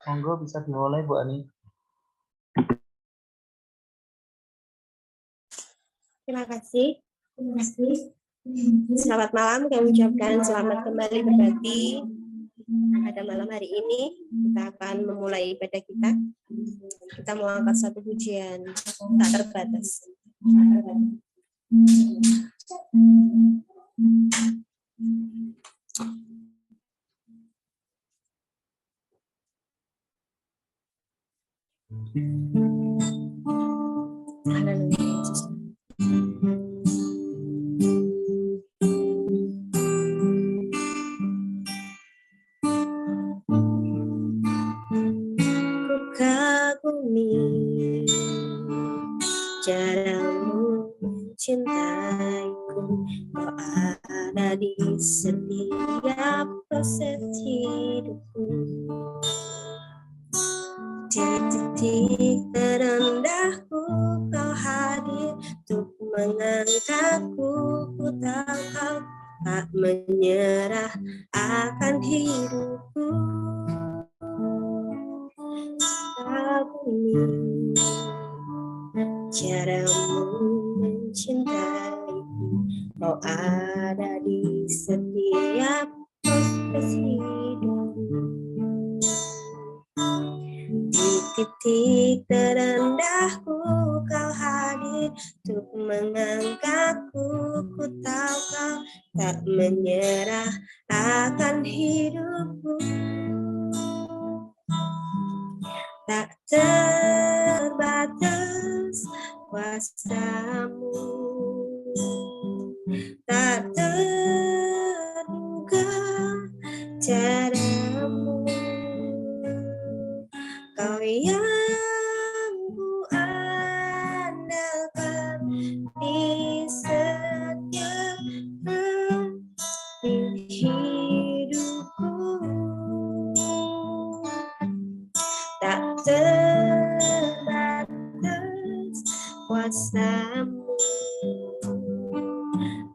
Monggo bisa dimulai Bu Ani. Terima kasih. Selamat malam, kami ucapkan selamat kembali berbagi pada malam hari ini. Kita akan memulai ibadah kita. Kita mau angkat satu pujian tak terbatas. Haleluya Yesus. Ku kagumi caramu mencintaiku, kau ada di setiap proses hidupku. Di titik terendahku kau hadir untuk mengangkatku. Ku tahu kau tak menyerah akan hidupku. Kagumi caramu mencintaiku, kau ada di setiap proses hidupku. Di titik terendahku kau hadir untuk mengangkatku. Ku tahu kau tak menyerah akan hidupku. Tak terbatas kuasamu, tak terduga caramu. Kau yang ku andalkan di setiap hidupku. Tak terbatas kuasamu,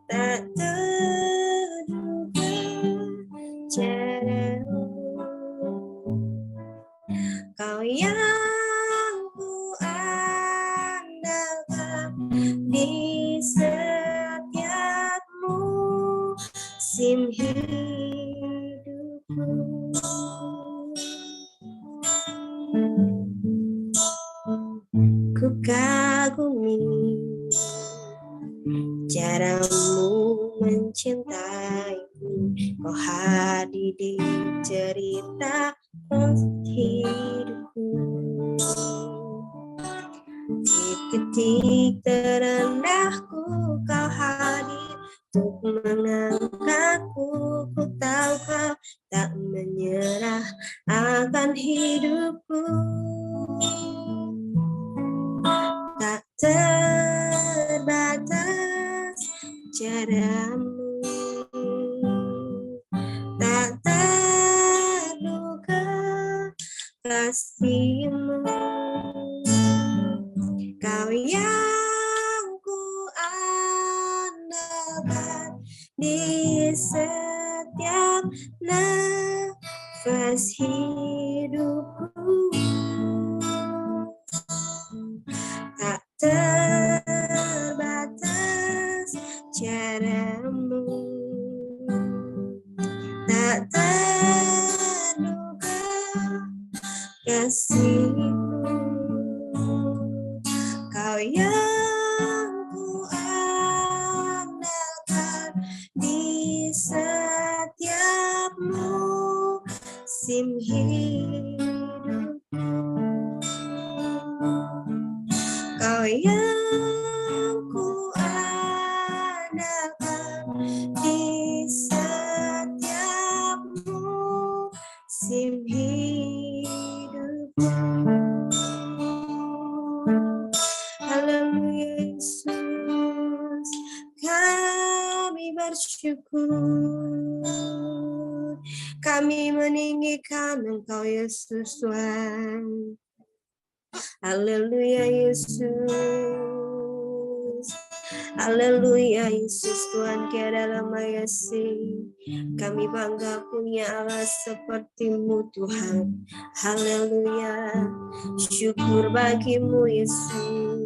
tak terduga caramu. Kau yang ku andalkan di setiap musim hidupku. Ku kagumi caramu mencintaiku, kau hadir di cerita hidupku. Di titik terendahku kau hadir untuk mengangkatku. Ku tahu kau tak menyerah akan hidupku. Tak terbatas caramu, tak terduga kasihmu. Kau yang ku andalkan di setiap nafas hidupku. Tak terbatas caramu, tak terduga kasihmu. Kau yang ku andalkan di setiap musim hidup. Kau yang ku andalkan di setiap musim hidup. Haleluya Yesus, kami bersyukur, kami meninggikan Engkau Yesus Tuhan. Haleluya Yesus, Haleluya, Yesus Tuhan tiada lamayasi. Kami bangga punya Allah seperti-Mu Tuhan. Haleluya, syukur bagimu Yesus.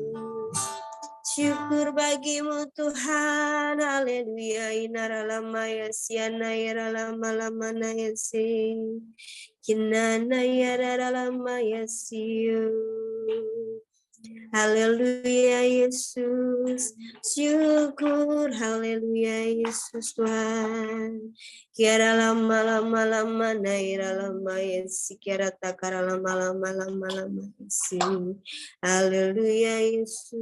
Syukur bagimu Tuhan, haleluya. Inara lama ya siana yara lama lama na ya si, kinana yara lama ya siu. Haleluya Yesus, syukur, haleluya Yesus Tuhan. Kiara lama lama lama naira lama Yesus, kiara takara lama lama lama lama Yesus. Haleluya Yesus,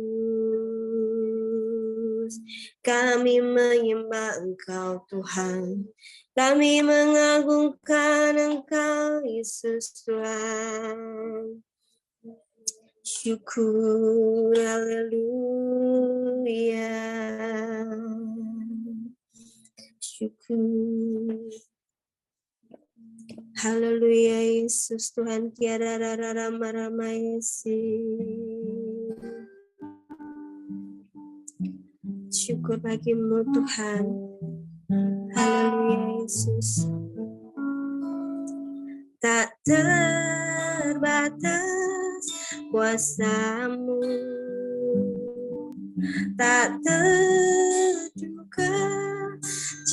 kami menyembah Engkau Tuhan, kami mengagungkan Engkau Yesus Tuhan. Syukur, haleluya. Syukur. Haleluya Yesus Tuhan tiada rama Yesus. Syukur bagimu Tuhan. Haleluya Yesus. Tak terbatas kuasa-Mu, tak terduga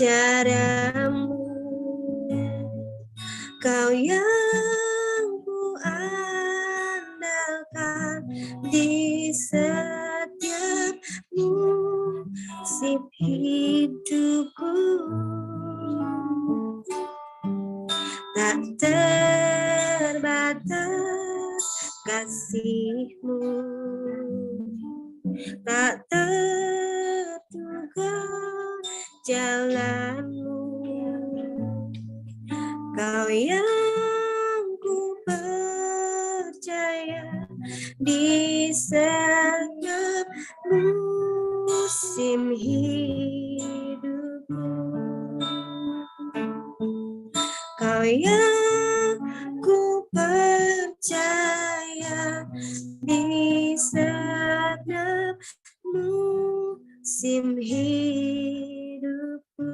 cara-Mu. Kau yang ku andalkan di setiap musim hidupku. Tak terbatas kasih-Mu, tak terduga jalan-Mu. Kau yang ku percaya di setiap musim hidupku. Kau yang ku percaya di setiap musim hidupku.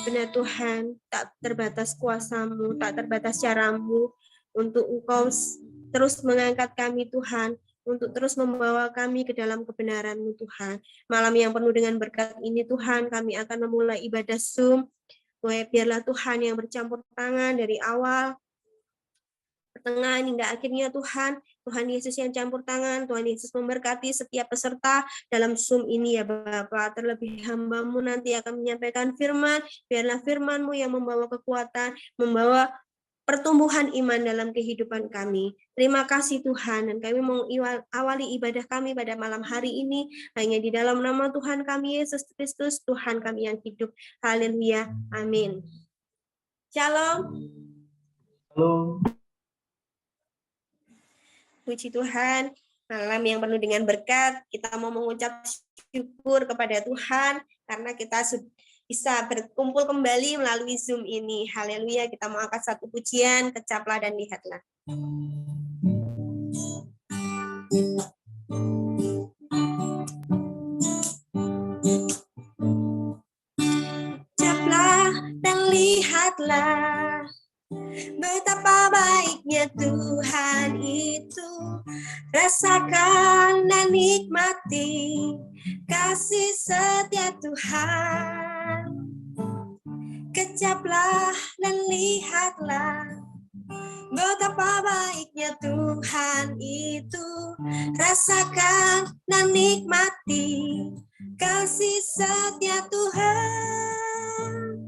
Benar Tuhan, tak terbatas kuasa-Mu, tak terbatas cara-Mu untuk Engkau terus mengangkat kami Tuhan, untuk terus membawa kami ke dalam kebenaran-Mu Tuhan. Malam yang penuh dengan berkat ini Tuhan, kami akan memulai ibadah Zoom. Biarlah Tuhan yang bercampur tangan dari awal, pertengahan hingga akhirnya Tuhan. Tuhan Yesus yang campur tangan, Tuhan Yesus memberkati setiap peserta dalam Zoom ini ya Bapa. Terlebih hamba-Mu nanti akan menyampaikan firman, biarlah firman-Mu yang membawa kekuatan, membawa pertumbuhan iman dalam kehidupan kami. Terima kasih Tuhan, dan kami mau awali ibadah kami pada malam hari ini hanya di dalam nama Tuhan kami Yesus Kristus, Tuhan kami yang hidup. Haleluya, amin. Shalom. Halo. Puji Tuhan, malam yang penuh dengan berkat, kita mau mengucap syukur kepada Tuhan karena kita bisa berkumpul kembali melalui Zoom ini. Haleluya, kita mau angkat satu pujian, kecaplah dan lihatlah. Kecaplah dan lihatlah betapa baiknya Tuhan itu. Rasakan dan nikmati kasih setia Tuhan. Kecaplah dan lihatlah betapa baiknya Tuhan itu. Rasakan dan nikmati kasih setia Tuhan.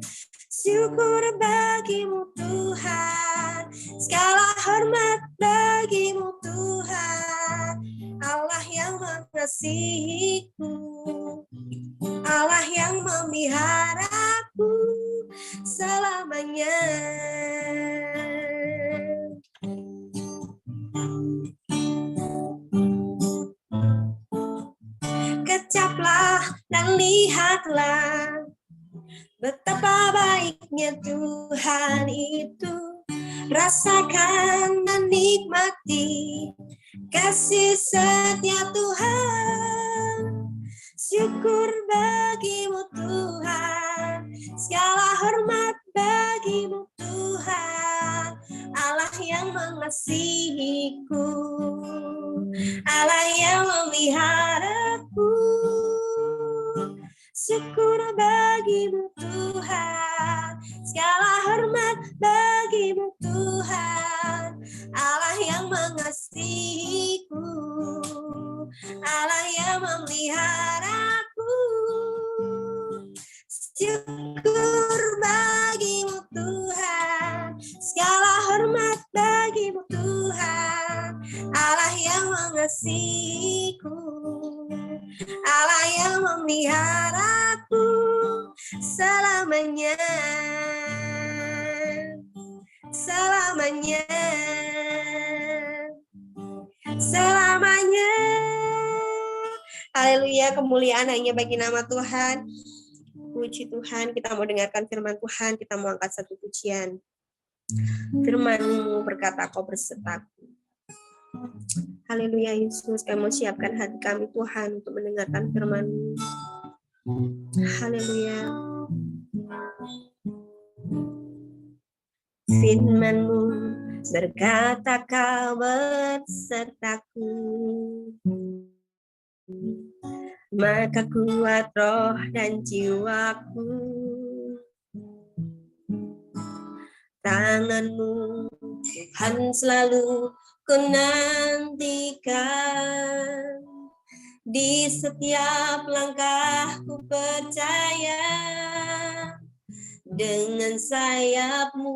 Syukur bagimu Tuhan, segala hormat bagimu Tuhan. Allah yang mengasihiku, Allah yang memeliharaku selamanya. Kecaplah dan lihatlah betapa baiknya Tuhan itu. Rasakan dan nikmati kasih setia Tuhan. Syukur bagimu Tuhan, segala hormat bagimu Tuhan, Allah yang mengasihiku, Allah yang memeliharaku. Syukur bagimu Tuhan, segala hormat bagimu Tuhan, Allah yang mengasihiku, Allah yang memeliharaku. Syukur bagimu Tuhan, segala hormat bagimu Tuhan, Allah yang mengasihiku, Allah yang memeliharaku selamanya, selamanya, selamanya. Haleluya, kemuliaan hanya bagi nama Tuhan. Puji Tuhan, kita mau dengarkan firman Tuhan, kita mau angkat satu pujian. Firman-Mu berkata, Kau bersertaku. Haleluya Yesus, kami mau siapkan hati kami Tuhan untuk mendengarkan firman-Mu. Haleluya. Firman-Mu berkata, Kau bersertaku, maka kuat roh dan jiwaku. Tangan-Mu Tuhan selalu ku nantikan, di setiap langkahku percaya, dengan sayap-Mu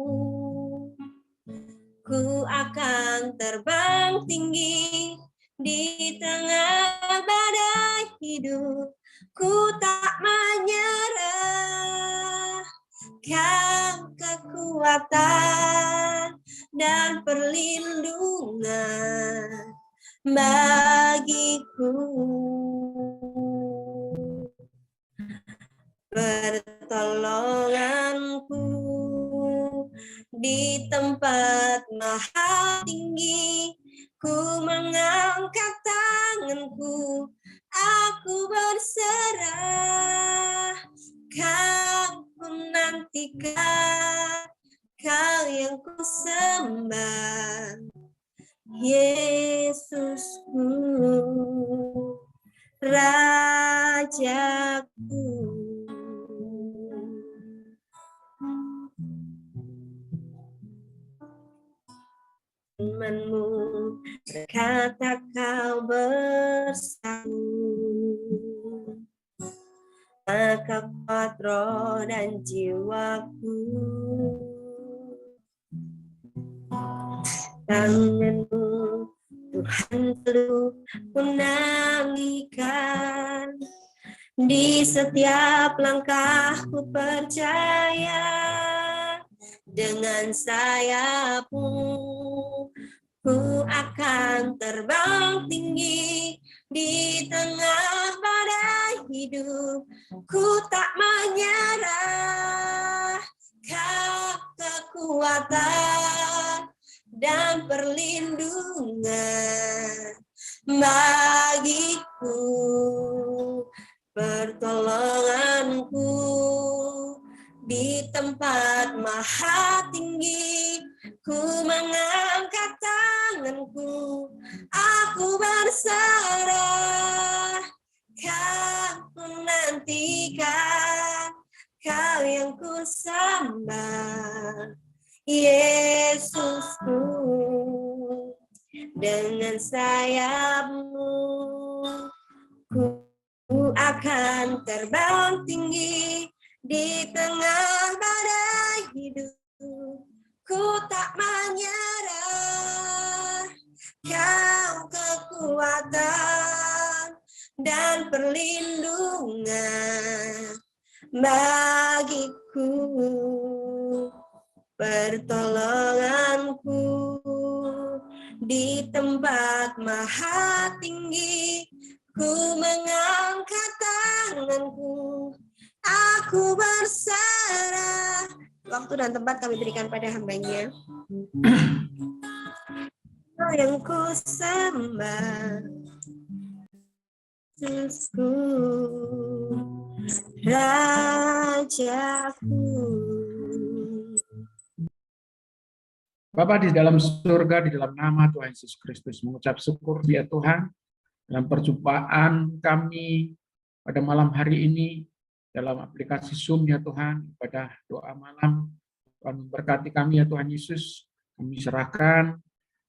ku akan terbang tinggi. Di tengah badai hidup, ku tak menyerah. Kau kekuatan dan perlindungan bagiku. Pertolonganku di tempat maha tinggi. Ku mengangkat tanganku, aku berserah. Kau menantikan, Kau yang ku sembah, Yesusku, Rajaku. Firman-Mu berkata, Kau bersatu, maka kuat roh dan jiwaku. Tangan-Mu Tuhan selalu ku naungikan, di setiap langkahku percaya, dengan sayap-Mu ku akan terbang tinggi. Di tengah badai hidup, ku tak menyerah. Kau kekuatan dan perlindungan bagiku. Pertolonganku di tempat maha tinggi. Ku mengangkat tanganku, aku berserah. Kau menantikan, Kau yang ku sembah, Yesusku. Dengan sayap-Mu ku akan terbang tinggi. Di tengah badai hidup, ku tak menyerah. Kau kekuatan dan perlindungan bagiku. Pertolonganku di tempat maha tinggi. Ku mengangkat tanganku, aku berserah. Waktu dan tempat kami berikan pada hamba-Nya. yang ku sembah, Yesusku, Rajaku. Bapa di dalam surga, di dalam nama Tuhan Yesus Kristus, mengucap syukur ya Tuhan, dalam perjumpaan kami pada malam hari ini, dalam aplikasi Zoom ya Tuhan, pada doa malam, Tuhan memberkati kami ya Tuhan Yesus, kami serahkan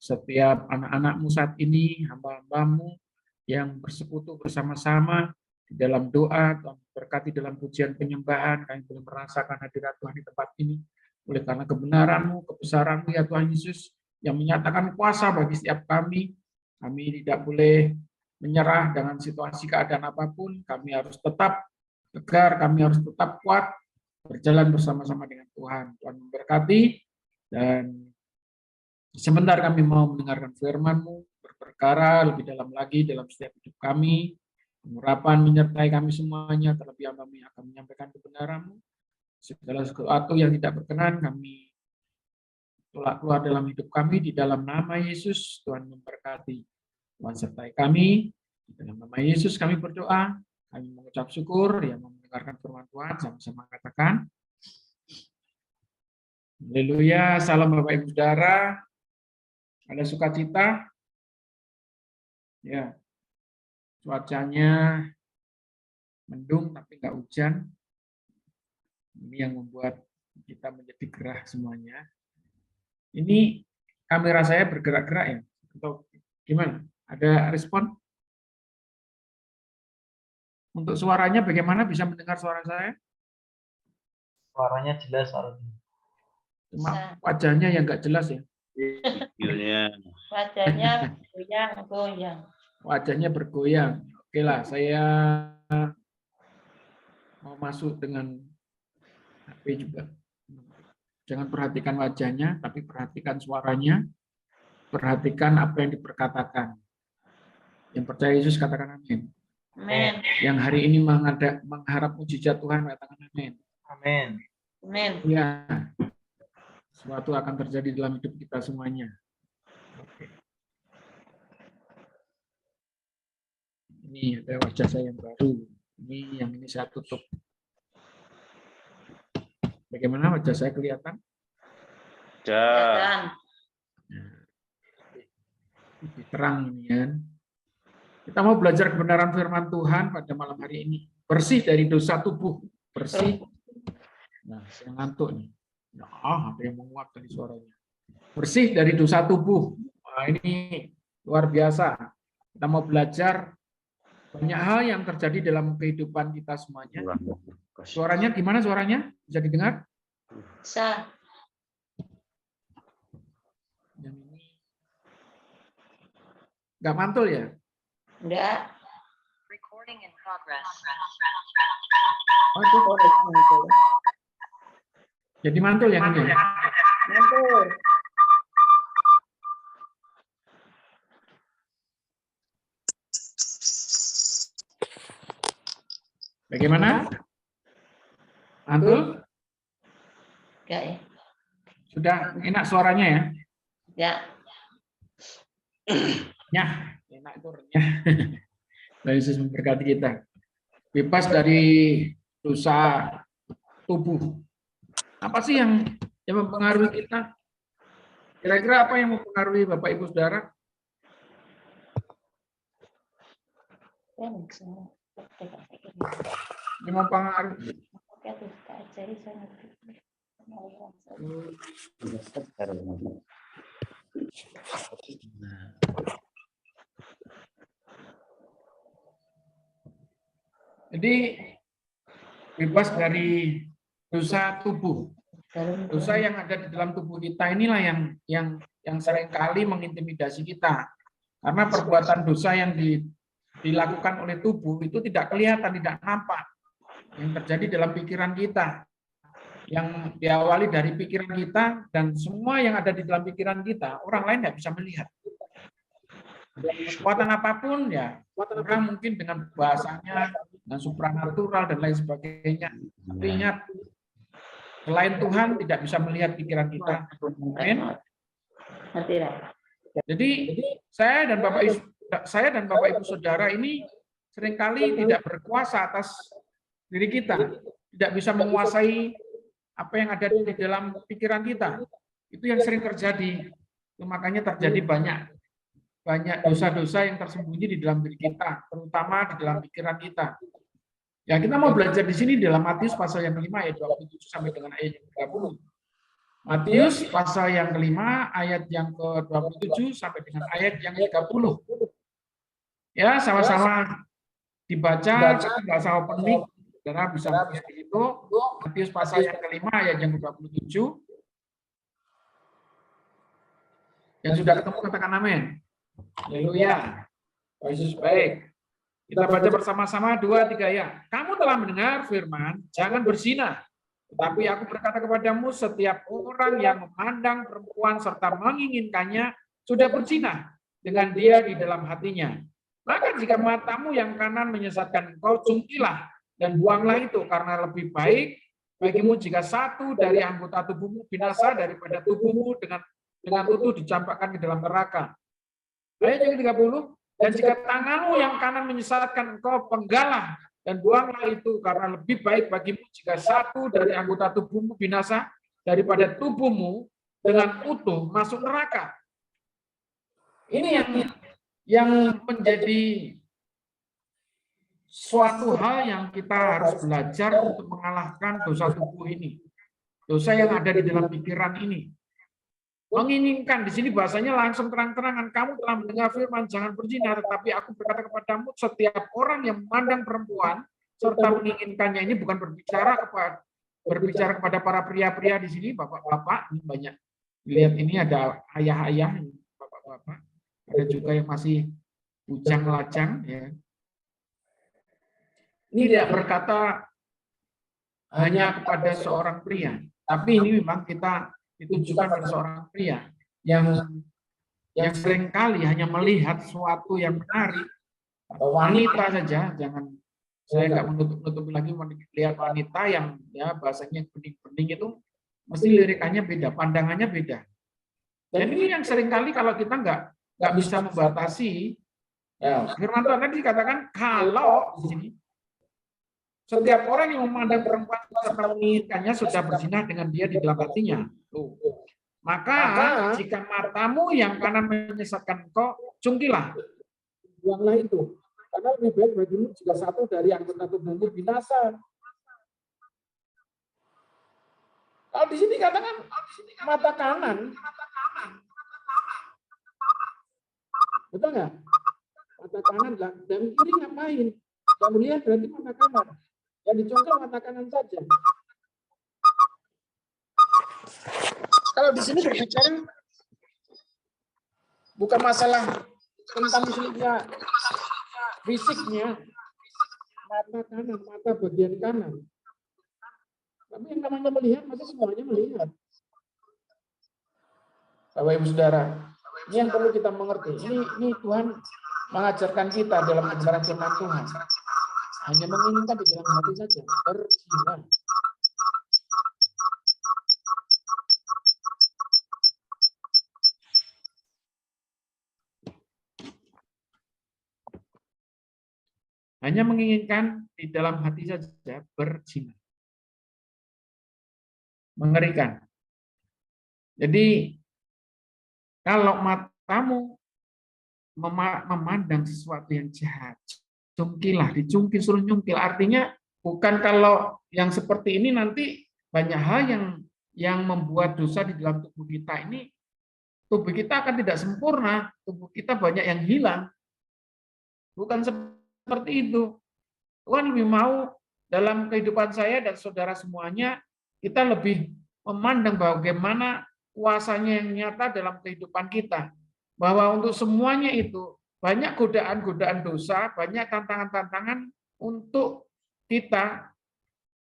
setiap anak-anak-Mu saat ini, hamba-hamba-Mu yang bersekutu bersama-sama di dalam doa, Tuhan berkati dalam pujian penyembahan, kami boleh merasakan hadirat Tuhan di tempat ini, oleh karena kebenaran-Mu, kebesaran-Mu ya Tuhan Yesus, yang menyatakan kuasa bagi setiap kami tidak boleh menyerah dengan situasi keadaan apapun, kami harus tetap tegar, kami harus tetap kuat, berjalan bersama-sama dengan Tuhan. Tuhan memberkati, dan sebentar kami mau mendengarkan firman-Mu, berperkara lebih dalam lagi dalam setiap hidup kami, pengurapan menyertai kami semuanya, terlebih kami akan menyampaikan kebenaran-Mu. Segala sesuatu yang tidak berkenan kami tolak keluar dalam hidup kami, di dalam nama Yesus. Tuhan memberkati, Tuhan sertai kami, di dalam nama Yesus kami berdoa, kami mengucap syukur yang mendengarkan firman Tuhan, sama-sama katakan haleluya. Salam Bapak Ibu Saudara, ada sukacita ya, cuacanya mendung tapi nggak hujan. Ini yang membuat kita menjadi gerah semuanya. Ini kamera saya bergerak-gerak ya? Atau gimana? Ada respon? Untuk suaranya bagaimana? Bisa mendengar suara saya? Suaranya jelas, Arun. Cuma wajahnya yang nggak jelas ya? Videonya. Wajahnya goyang-goyang. Wajahnya bergoyang. Oke lah, saya mau masuk dengan HP juga. Jangan perhatikan wajahnya, tapi perhatikan suaranya, perhatikan apa yang diperkatakan. Yang percaya Yesus katakan amin. Amin. Yang hari ini mengharap mujizat Tuhan katakan amin. Amin. Amin. Ya, sesuatu akan terjadi dalam hidup kita semuanya. Oke. Ini ada wajah saya yang baru. Ini yang ini saya tutup. Bagaimana wajah saya kelihatan? Ya. Lebih terang ini kan. Kita mau belajar kebenaran firman Tuhan pada malam hari ini. Bersih dari dosa tubuh. Bersih. Nah, saya ngantuk nih. Nah, ada yang menguap dari suaranya. Bersih dari dosa tubuh. Nah, ini luar biasa. Kita mau belajar banyak hal yang terjadi dalam kehidupan kita semuanya. Suaranya gimana suaranya? Bisa didengar? Bisa. Yang ini nggak mantul ya? Enggak. Oh, itu. Jadi mantul yang ini ya? Mantul. Bagaimana? Mantul? Enggak ya? Sudah enak suaranya ya? Ya. Nyah, enak itu renyah. Tuhan Yesus memberkati kita. Bebas dari dosa tubuh. Apa sih yang mempengaruhi kita? Kira-kira apa yang mempengaruhi Bapak Ibu Saudara? Yang mempengaruhi. Oke, tuh, Kak Ajari saya ngerti. Jadi bebas dari dosa tubuh. Dosa yang ada di dalam tubuh kita inilah yang seringkali mengintimidasi kita. Karena perbuatan dosa yang dilakukan oleh tubuh itu tidak kelihatan, tidak nampak. Yang terjadi dalam pikiran kita. Yang diawali dari pikiran kita, dan semua yang ada di dalam pikiran kita, orang lain tidak bisa melihat. Kekuatan apapun ya, orang mungkin dengan bahasanya, dengan supranatural dan lain sebagainya. Tapi ingat, selain Tuhan tidak bisa melihat pikiran kita. Amin. Jadi saya dan Bapak Ibu Saudara ini seringkali tidak berkuasa atas diri kita, tidak bisa menguasai apa yang ada di dalam pikiran kita. Itu yang sering terjadi. Makanya terjadi banyak dosa-dosa yang tersembunyi di dalam diri kita, terutama di dalam pikiran kita. Ya, kita mau belajar di sini dalam Matius pasal yang ke-5 ayat 27 sampai dengan ayat yang ke-30. Matius pasal yang ke-5 ayat yang ke-27 sampai dengan ayat yang ke-30. Ya, sama-sama dibaca, tapi nggak usah open mic, saudara bisa seperti itu. Matius pasal yang ke-5 ayat yang ke-27. Yang sudah ketemu katakan amin. Haleluya. Yesus baik. Kita baca bersama-sama 2, 3 ya. Kamu telah mendengar firman, jangan berzina. Tetapi aku berkata kepadamu, setiap orang yang memandang perempuan serta menginginkannya sudah berzina dengan dia di dalam hatinya. Maka jika matamu yang kanan menyesatkan engkau, cungkilah dan buanglah itu, karena lebih baik bagimu jika satu dari anggota tubuhmu binasa daripada tubuhmu dengan utuh dicampakkan ke dalam neraka. Ayat yang ke-30, dan jika tanganmu yang kanan menyesatkan engkau, penggalah dan buanglah itu, karena lebih baik bagimu jika satu dari anggota tubuhmu binasa daripada tubuhmu dengan utuh masuk neraka. Ini yang menjadi suatu hal yang kita harus belajar untuk mengalahkan dosa tubuh ini. Dosa yang ada di dalam pikiran ini. Menginginkan, di sini bahasanya langsung terang-terangan, kamu telah mendengar firman jangan berzina, tetapi aku berkata kepadamu, setiap orang yang memandang perempuan serta menginginkannya, ini bukan berbicara kepada para pria-pria di sini, bapak-bapak, ini banyak. Lihat ini ada ayah-ayah, bapak-bapak, ada juga yang masih bujang-lajang, ya. Ini tidak berkata hanya kepada seorang pria, tapi ini memang kita ditujukan pada seorang pria yang seringkali hanya melihat sesuatu yang menarik atau wanita saja. Jangan, saya nggak menutup lagi melihat wanita yang ya bahasanya bening-bening itu mesti lirikannya beda, pandangannya beda. Dan ini yang seringkali kalau kita nggak bisa membatasi, ya, firman Tuhan tadi dikatakan kalau di sini setiap orang yang memandang perempuan serta menginginkannya sudah berzina dengan dia di dalam hatinya. Maka jika matamu yang kanan menyesatkan engkau, cungkilah, buanglah itu. Karena lebih baik bagimu jika satu dari anggota tubuhmu binasa. Kalau di sini katakan mata kanan, betul nggak? Mata kanan dan kiri ngapain? Yang melihat berarti mata kanan. Yang dicongkel mata kanan saja. Kalau di sini berbicara bukan masalah tentang misalnya fisiknya, mata kanan, mata bagian kanan. Tapi yang namanya melihat, masih semuanya melihat. Bapak Ibu Saudara, ini yang perlu kita mengerti. Ini Tuhan mengajarkan kita dalam kebenaran firman Tuhan. Hanya menginginkan di dalam hati saja, berzina. Hanya menginginkan di dalam hati saja, berzina. Mengerikan. Jadi, kalau matamu memandang sesuatu yang jahat, cungkilah, dicungkil, suruh nyungkil. Artinya bukan kalau yang seperti ini nanti banyak hal yang membuat dosa di dalam tubuh kita ini, tubuh kita akan tidak sempurna, tubuh kita banyak yang hilang. Bukan seperti itu. Tuhan lebih mau dalam kehidupan saya dan saudara semuanya, kita lebih memandang bagaimana kuasanya yang nyata dalam kehidupan kita. Bahwa untuk semuanya itu, banyak godaan-godaan dosa, banyak tantangan-tantangan untuk kita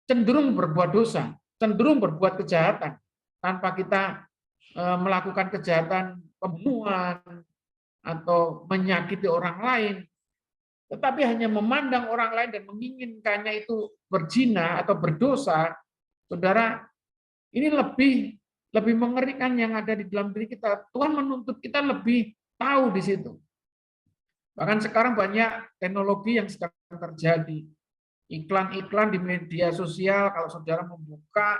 cenderung berbuat dosa, cenderung berbuat kejahatan, tanpa kita melakukan kejahatan pembunuhan atau menyakiti orang lain, tetapi hanya memandang orang lain dan menginginkannya itu berzina atau berdosa. Saudara, ini lebih mengerikan yang ada di dalam diri kita. Tuhan menuntut kita lebih tahu di situ. Bahkan sekarang banyak teknologi yang sedang terjadi. Iklan-iklan di media sosial, kalau saudara membuka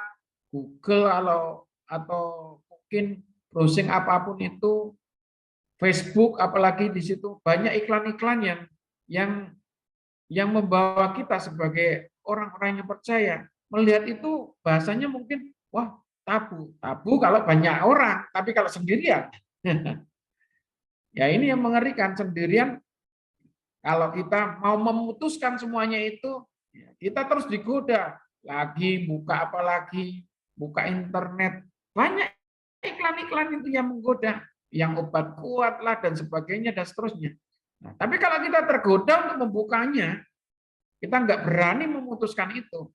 Google atau mungkin browsing apapun itu, Facebook, apalagi di situ banyak iklan-iklan yang membawa kita sebagai orang-orang yang percaya melihat itu bahasanya mungkin wah tabu kalau banyak orang, tapi kalau sendirian ya ini yang mengerikan. Sendirian kalau kita mau memutuskan semuanya itu ya, kita terus digoda lagi, buka internet, banyak iklan-iklan itu yang menggoda, yang obat kuat lah dan sebagainya dan seterusnya. Nah, tapi kalau kita tergoda untuk membukanya, kita nggak berani memutuskan itu.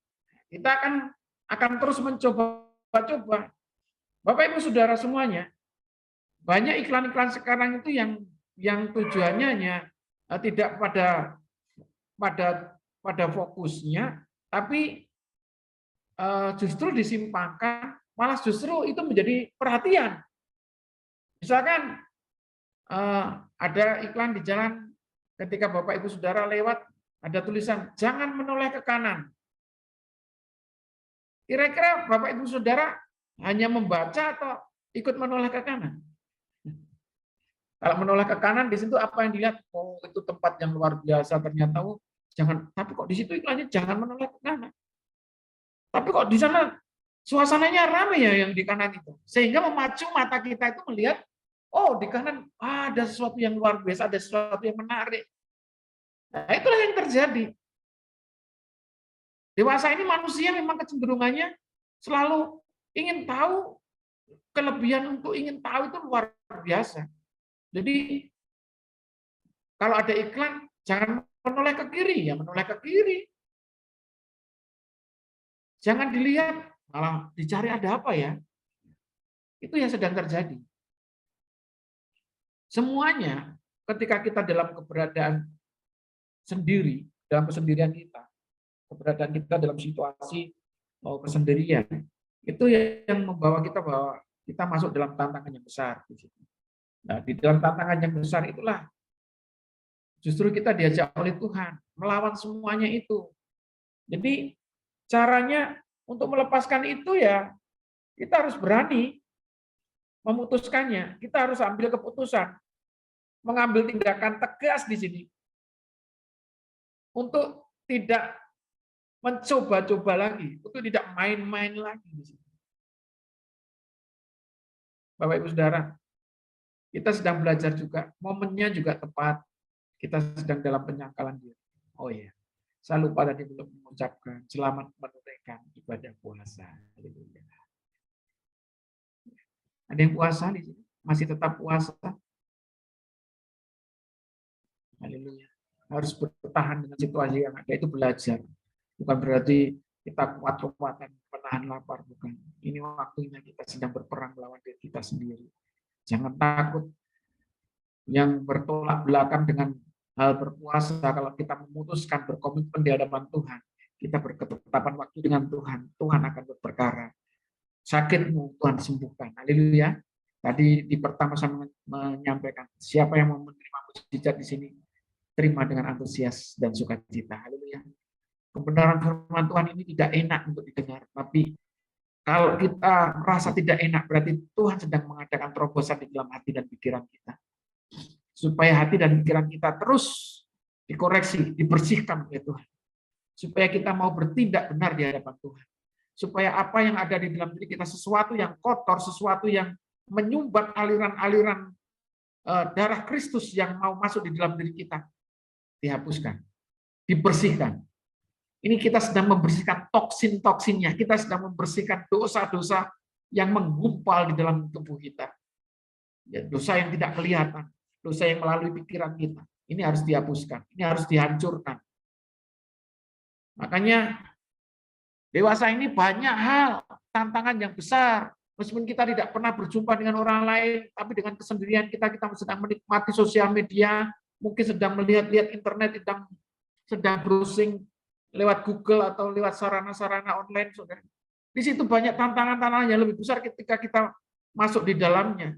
Kita akan terus mencoba-coba. Bapak Ibu Saudara semuanya, banyak iklan-iklan sekarang itu yang tujuannya hanya tidak pada fokusnya, tapi justru disimpangkan, malah justru itu menjadi perhatian. Misalkan ada iklan di jalan ketika Bapak Ibu Saudara lewat, ada tulisan jangan menoleh ke kanan. Kira-kira Bapak Ibu Saudara hanya membaca atau ikut menoleh ke kanan? Kalau menoleh ke kanan di situ apa yang dilihat? Oh, itu tempat yang luar biasa ternyata. Oh, jangan. Tapi kok di situ iklannya jangan menoleh ke kanan. Tapi kok di sana suasananya ramai ya yang di kanan itu. Sehingga memacu mata kita itu melihat, oh di kanan ada sesuatu yang luar biasa, ada sesuatu yang menarik. Nah, itulah yang terjadi. Dewasa ini manusia memang kecenderungannya selalu ingin tahu, kelebihan untuk ingin tahu itu luar biasa. Jadi kalau ada iklan, jangan menoleh ke kiri, ya menoleh ke kiri. Jangan dilihat, malah dicari ada apa ya. Itu yang sedang terjadi. Semuanya ketika kita dalam keberadaan sendiri, dalam kesendirian kita, keberadaan kita dalam situasi kesendirian, itu yang membawa kita masuk dalam tantangan yang besar. Nah, di dalam tantangan yang besar itulah justru kita diajak oleh Tuhan melawan semuanya itu. Jadi caranya untuk melepaskan itu ya kita harus berani memutuskannya. Kita harus ambil keputusan, mengambil tindakan tegas di sini untuk tidak mencoba-coba lagi, untuk tidak main-main lagi di sini. Bapak Ibu Saudara, kita sedang belajar juga, momennya juga tepat. Kita sedang dalam penyangkalan diri. Oh iya, saya lupa tadi belum mengucapkan selamat menunaikan ibadah puasa. Haleluya. Ada yang puasa di sini? Masih tetap puasa? Haleluya. Harus bertahan dengan situasi yang ada, itu belajar. Bukan berarti kita kuat-kuatan menahan lapar, bukan. Ini waktunya kita sedang berperang melawan diri kita sendiri. Jangan takut yang bertolak belakang dengan hal berpuasa. Kalau kita memutuskan berkomitmen di hadapan Tuhan, kita berketetapan waktu dengan Tuhan, Tuhan akan berperkara. Sakitmu Tuhan sembuhkan. Haleluya. Tadi di pertama saya menyampaikan, siapa yang mau menerima mujizat di sini, terima dengan antusias dan sukacita. Haleluya. Kebenaran firman Tuhan ini tidak enak untuk didengar, tapi kalau kita merasa tidak enak, berarti Tuhan sedang mengadakan terobosan di dalam hati dan pikiran kita. Supaya hati dan pikiran kita terus dikoreksi, dibersihkan oleh Tuhan. Supaya kita mau bertindak benar di hadapan Tuhan. Supaya apa yang ada di dalam diri kita, sesuatu yang kotor, sesuatu yang menyumbat aliran-aliran darah Kristus yang mau masuk di dalam diri kita, dihapuskan, dibersihkan. Ini kita sedang membersihkan toksin-toksinnya, kita sedang membersihkan dosa-dosa yang menggumpal di dalam tubuh kita. Ya, dosa yang tidak kelihatan, dosa yang melalui pikiran kita. Ini harus dihapuskan, ini harus dihancurkan. Makanya dewasa ini banyak hal, tantangan yang besar. Meskipun kita tidak pernah berjumpa dengan orang lain, tapi dengan kesendirian kita sedang menikmati sosial media, mungkin sedang melihat-lihat internet, sedang browsing lewat Google atau lewat sarana-sarana online. Di situ banyak tantangan-tantangan yang lebih besar ketika kita masuk di dalamnya.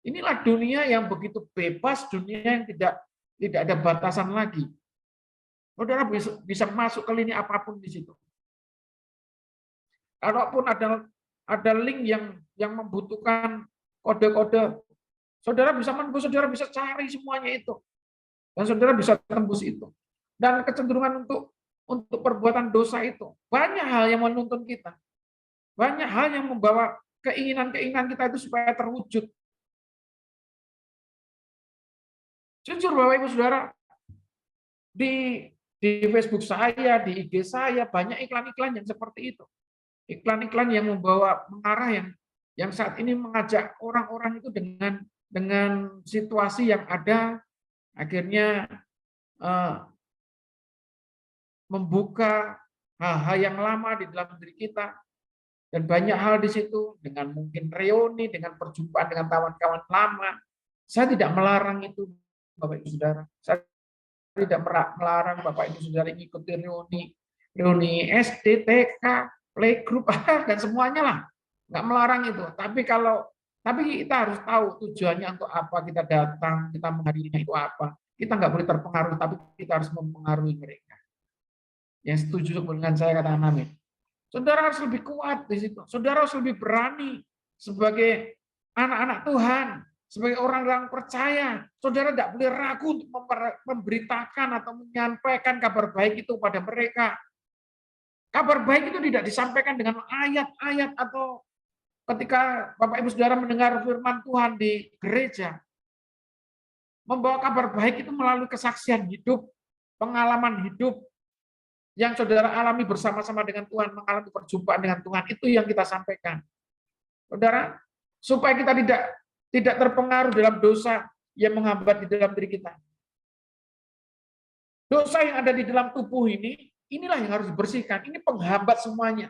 Inilah dunia yang begitu bebas, dunia yang tidak ada batasan lagi. Saudara bisa masuk ke lini apapun di situ. Kalaupun ada link yang membutuhkan kode-kode, saudara bisa menembus, saudara bisa cari semuanya itu. Dan saudara bisa tembus itu. Dan kecenderungan untuk perbuatan dosa itu. Banyak hal yang menuntun kita. Banyak hal yang membawa keinginan-keinginan kita itu supaya terwujud. Jujur Bapak Ibu Saudara, di Facebook saya, di IG saya, banyak iklan-iklan yang seperti itu. Iklan-iklan yang mengarah yang saat ini mengajak orang-orang itu dengan situasi yang ada, akhirnya membuka hal-hal yang lama di dalam diri kita, dan banyak hal di situ, dengan mungkin reuni, dengan perjumpaan dengan kawan-kawan lama. Saya tidak melarang itu, Bapak Ibu Saudara. Saya tidak melarang Bapak Ibu Saudara mengikuti reuni SD, TK, playgroup, dan semuanya lah. Nggak melarang itu. Tapi kita harus tahu tujuannya untuk apa kita datang, kita menghadirinya itu apa. Kita nggak boleh terpengaruh, tapi kita harus mempengaruhi mereka. Yang setuju dengan saya, katakan amin. Saudara harus lebih kuat di situ. Saudara harus lebih berani sebagai anak-anak Tuhan, sebagai orang yang percaya. Saudara tidak boleh ragu untuk memberitakan atau menyampaikan kabar baik itu pada mereka. Kabar baik itu tidak disampaikan dengan ayat-ayat atau ketika Bapak Ibu Saudara mendengar firman Tuhan di gereja. Membawa kabar baik itu melalui kesaksian hidup, pengalaman hidup, yang saudara alami bersama-sama dengan Tuhan, mengalami perjumpaan dengan Tuhan, itu yang kita sampaikan. Saudara, supaya kita tidak terpengaruh dalam dosa yang menghambat di dalam diri kita. Dosa yang ada di dalam tubuh inilah yang harus dibersihkan. Ini penghambat semuanya.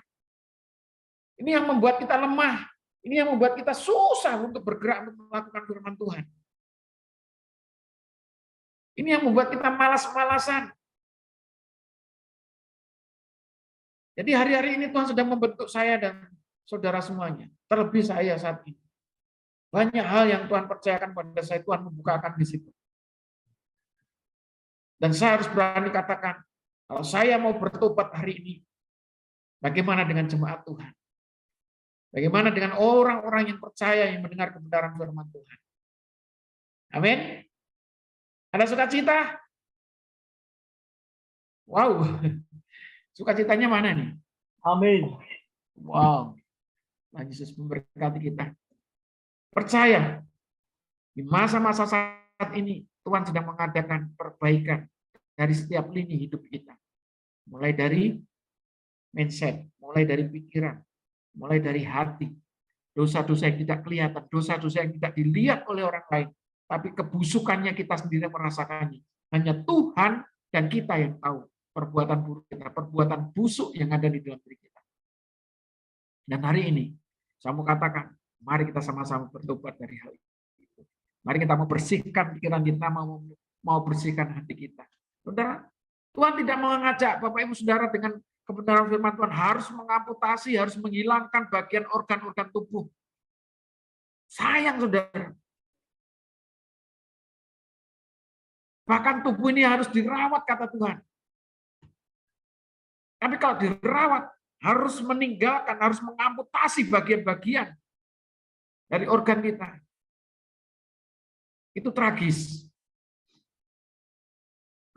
Ini yang membuat kita lemah. Ini yang membuat kita susah untuk bergerak untuk melakukan firman Tuhan. Ini yang membuat kita malas-malasan. Jadi hari-hari ini Tuhan sedang membentuk saya dan saudara semuanya. Terlebih saya saat ini. Banyak hal yang Tuhan percayakan pada saya, Tuhan membukakan di situ. Dan saya harus berani katakan, kalau saya mau bertobat hari ini, bagaimana dengan jemaat Tuhan? Bagaimana dengan orang-orang yang percaya yang mendengar kebenaran firman Tuhan? Amin. Ada sukacita? Wow. Sukacitanya mana nih? Amin. Wow. Tuhan Yesus memberkati kita. Percaya, di masa-masa saat ini, Tuhan sedang mengadakan perbaikan dari setiap lini hidup kita. Mulai dari mindset, mulai dari pikiran, mulai dari hati. Dosa-dosa yang tidak kelihatan, dosa-dosa yang tidak dilihat oleh orang lain, tapi kebusukannya kita sendiri merasakannya. Hanya Tuhan dan kita yang tahu perbuatan buruk kita, perbuatan busuk yang ada di dalam diri kita. Dan hari ini, saya mau katakan, mari kita sama-sama bertobat dari hal itu. Mari kita mau bersihkan pikiran kita, mau bersihkan hati kita. Saudara, Tuhan tidak mengajak Bapak Ibu Saudara dengan kebenaran firman Tuhan harus mengamputasi, harus menghilangkan bagian organ-organ tubuh. Sayang, saudara. Bahkan tubuh ini harus dirawat, kata Tuhan. Tapi kalau dirawat, harus meninggalkan, harus mengamputasi bagian-bagian dari organ kita. Itu tragis.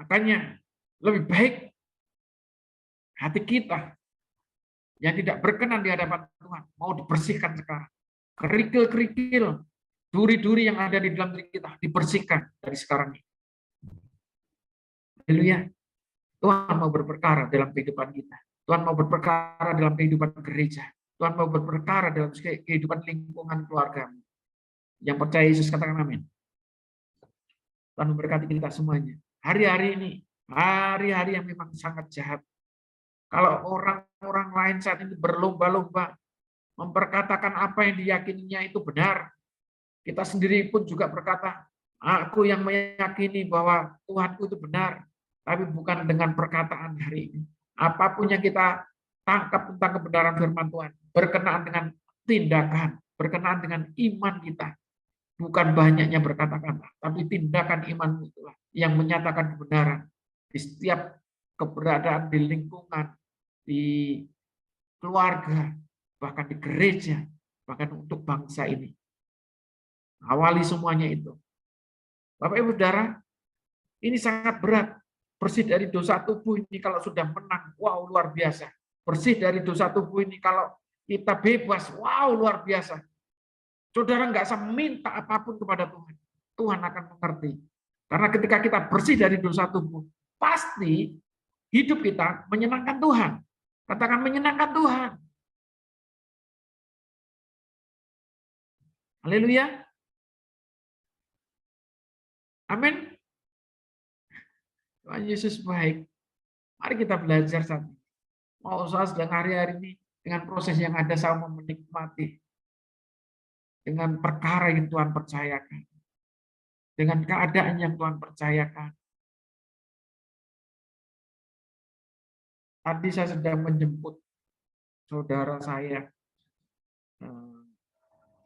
Makanya lebih baik hati kita yang tidak berkenan di hadapan Tuhan mau dibersihkan sekarang. Kerikil-kerikil, duri-duri yang ada di dalam diri kita dibersihkan dari sekarang ini. Haleluya. Tuhan mau berperkara dalam kehidupan kita. Tuhan mau berperkara dalam kehidupan gereja. Tuhan mau berperkara dalam kehidupan lingkungan keluargamu. Yang percaya Yesus katakan amin. Tuhan memberkati kita semuanya. Hari-hari ini, hari-hari yang memang sangat jahat. Kalau orang-orang lain saat ini berlomba-lomba memperkatakan apa yang diyakininya itu benar, kita sendiri pun juga berkata, aku yang meyakini bahwa Tuhanku itu benar, tapi bukan dengan perkataan hari ini. Apapun yang kita tangkap tentang kebenaran firman Tuhan, berkenaan dengan tindakan, berkenaan dengan iman kita, Bukan banyaknya berkata-kata, tapi tindakan imanmu itulah yang menyatakan kebenaran di setiap keberadaan di lingkungan, di keluarga, bahkan di gereja, bahkan untuk bangsa ini. Awali semuanya itu. Bapak Ibu Saudara, ini sangat berat. Bersih dari dosa tubuh ini kalau sudah menang, wow luar biasa. Bersih dari dosa tubuh ini kalau kita bebas, wow luar biasa. Saudara nggak usah minta apapun kepada Tuhan. Tuhan akan mengerti. Karena ketika kita bersih dari dosa tubuh, pasti hidup kita menyenangkan Tuhan. Katakan menyenangkan Tuhan. Haleluya. Amin. Tuhan Yesus baik. Mari kita belajar saat ini. Mau saya sedang hari-hari ini dengan proses yang ada, saya mau menikmati dengan perkara yang Tuhan percayakan. Dengan keadaan yang Tuhan percayakan. Tadi saya sedang menjemput saudara saya,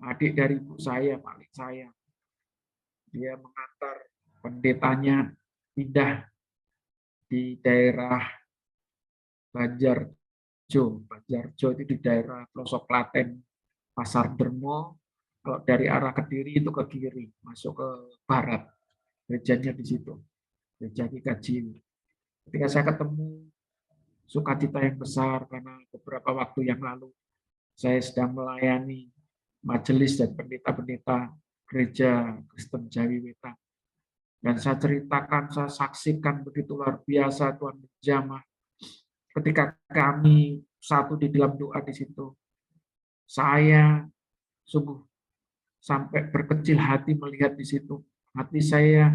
adik dari ibu saya, Malik saya. Dia mengantar pendetanya pindah di daerah Banjarjo. Banjarjo itu di daerah pelosok Klaten, Pasar Dermo. Kalau dari arah Kediri itu ke kiri, masuk ke barat. Gerejanya di situ. Gereja GKJ. Ketika saya ketemu, sukacita yang besar karena beberapa waktu yang lalu saya sedang melayani majelis dan pendeta-pendeta gereja Kristen Jawi Wetan. Dan saya ceritakan, saya saksikan begitu luar biasa Tuhan menjamah. Ketika kami satu di dalam doa di situ, saya sungguh sampai berkecil hati melihat di situ. Hati saya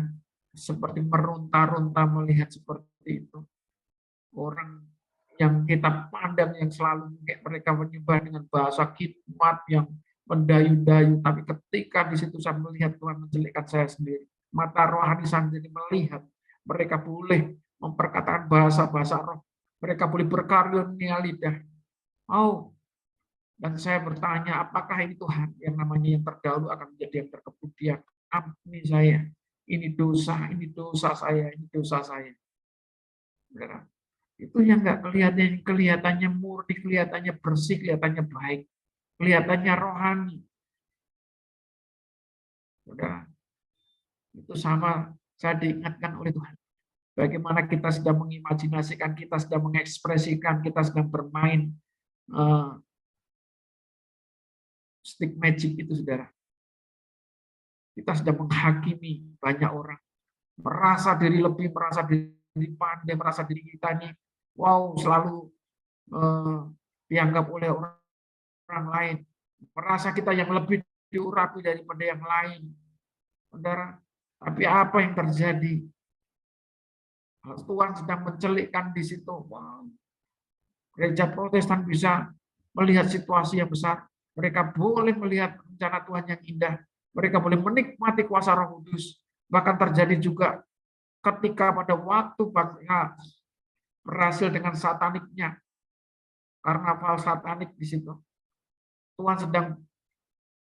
seperti meronta-ronta melihat seperti itu. Orang yang kita pandang yang selalu mereka menyembah dengan bahasa khidmat yang mendayu-dayu, tapi ketika di situ saya melihat Tuhan menjelekkan saya sendiri, mata rohani saya sendiri melihat mereka boleh memperkatakan bahasa-bahasa roh, mereka boleh berkarunia lidah. Dan saya bertanya, apakah ini Tuhan yang namanya yang terdahulu akan menjadi yang terkemudian? Ampuni saya, ini dosa saya, ini dosa saya. Saudara, itu yang nggak kelihatannya murni, kelihatannya bersih, kelihatannya baik, kelihatannya rohani. Saudara, itu sama saya diingatkan oleh Tuhan. Bagaimana kita sedang mengimajinasikan, kita sedang mengekspresikan, kita sedang bermain stick magic itu, saudara. Kita sedang menghakimi banyak orang, merasa diri lebih, merasa diri pandai, merasa diri kita ini, wow, selalu dianggap oleh orang lain, merasa kita yang lebih diurapi daripada yang lain, saudara. Tapi apa yang terjadi? Tuhan sedang mencelikkan di situ. Wow. Gereja Protestan bisa melihat situasi yang besar. Mereka boleh melihat rencana Tuhan yang indah. Mereka boleh menikmati kuasa Roh Kudus. Bahkan terjadi juga ketika pada waktu bangsa berhasil dengan sataniknya, karnaval satanik di situ. Tuhan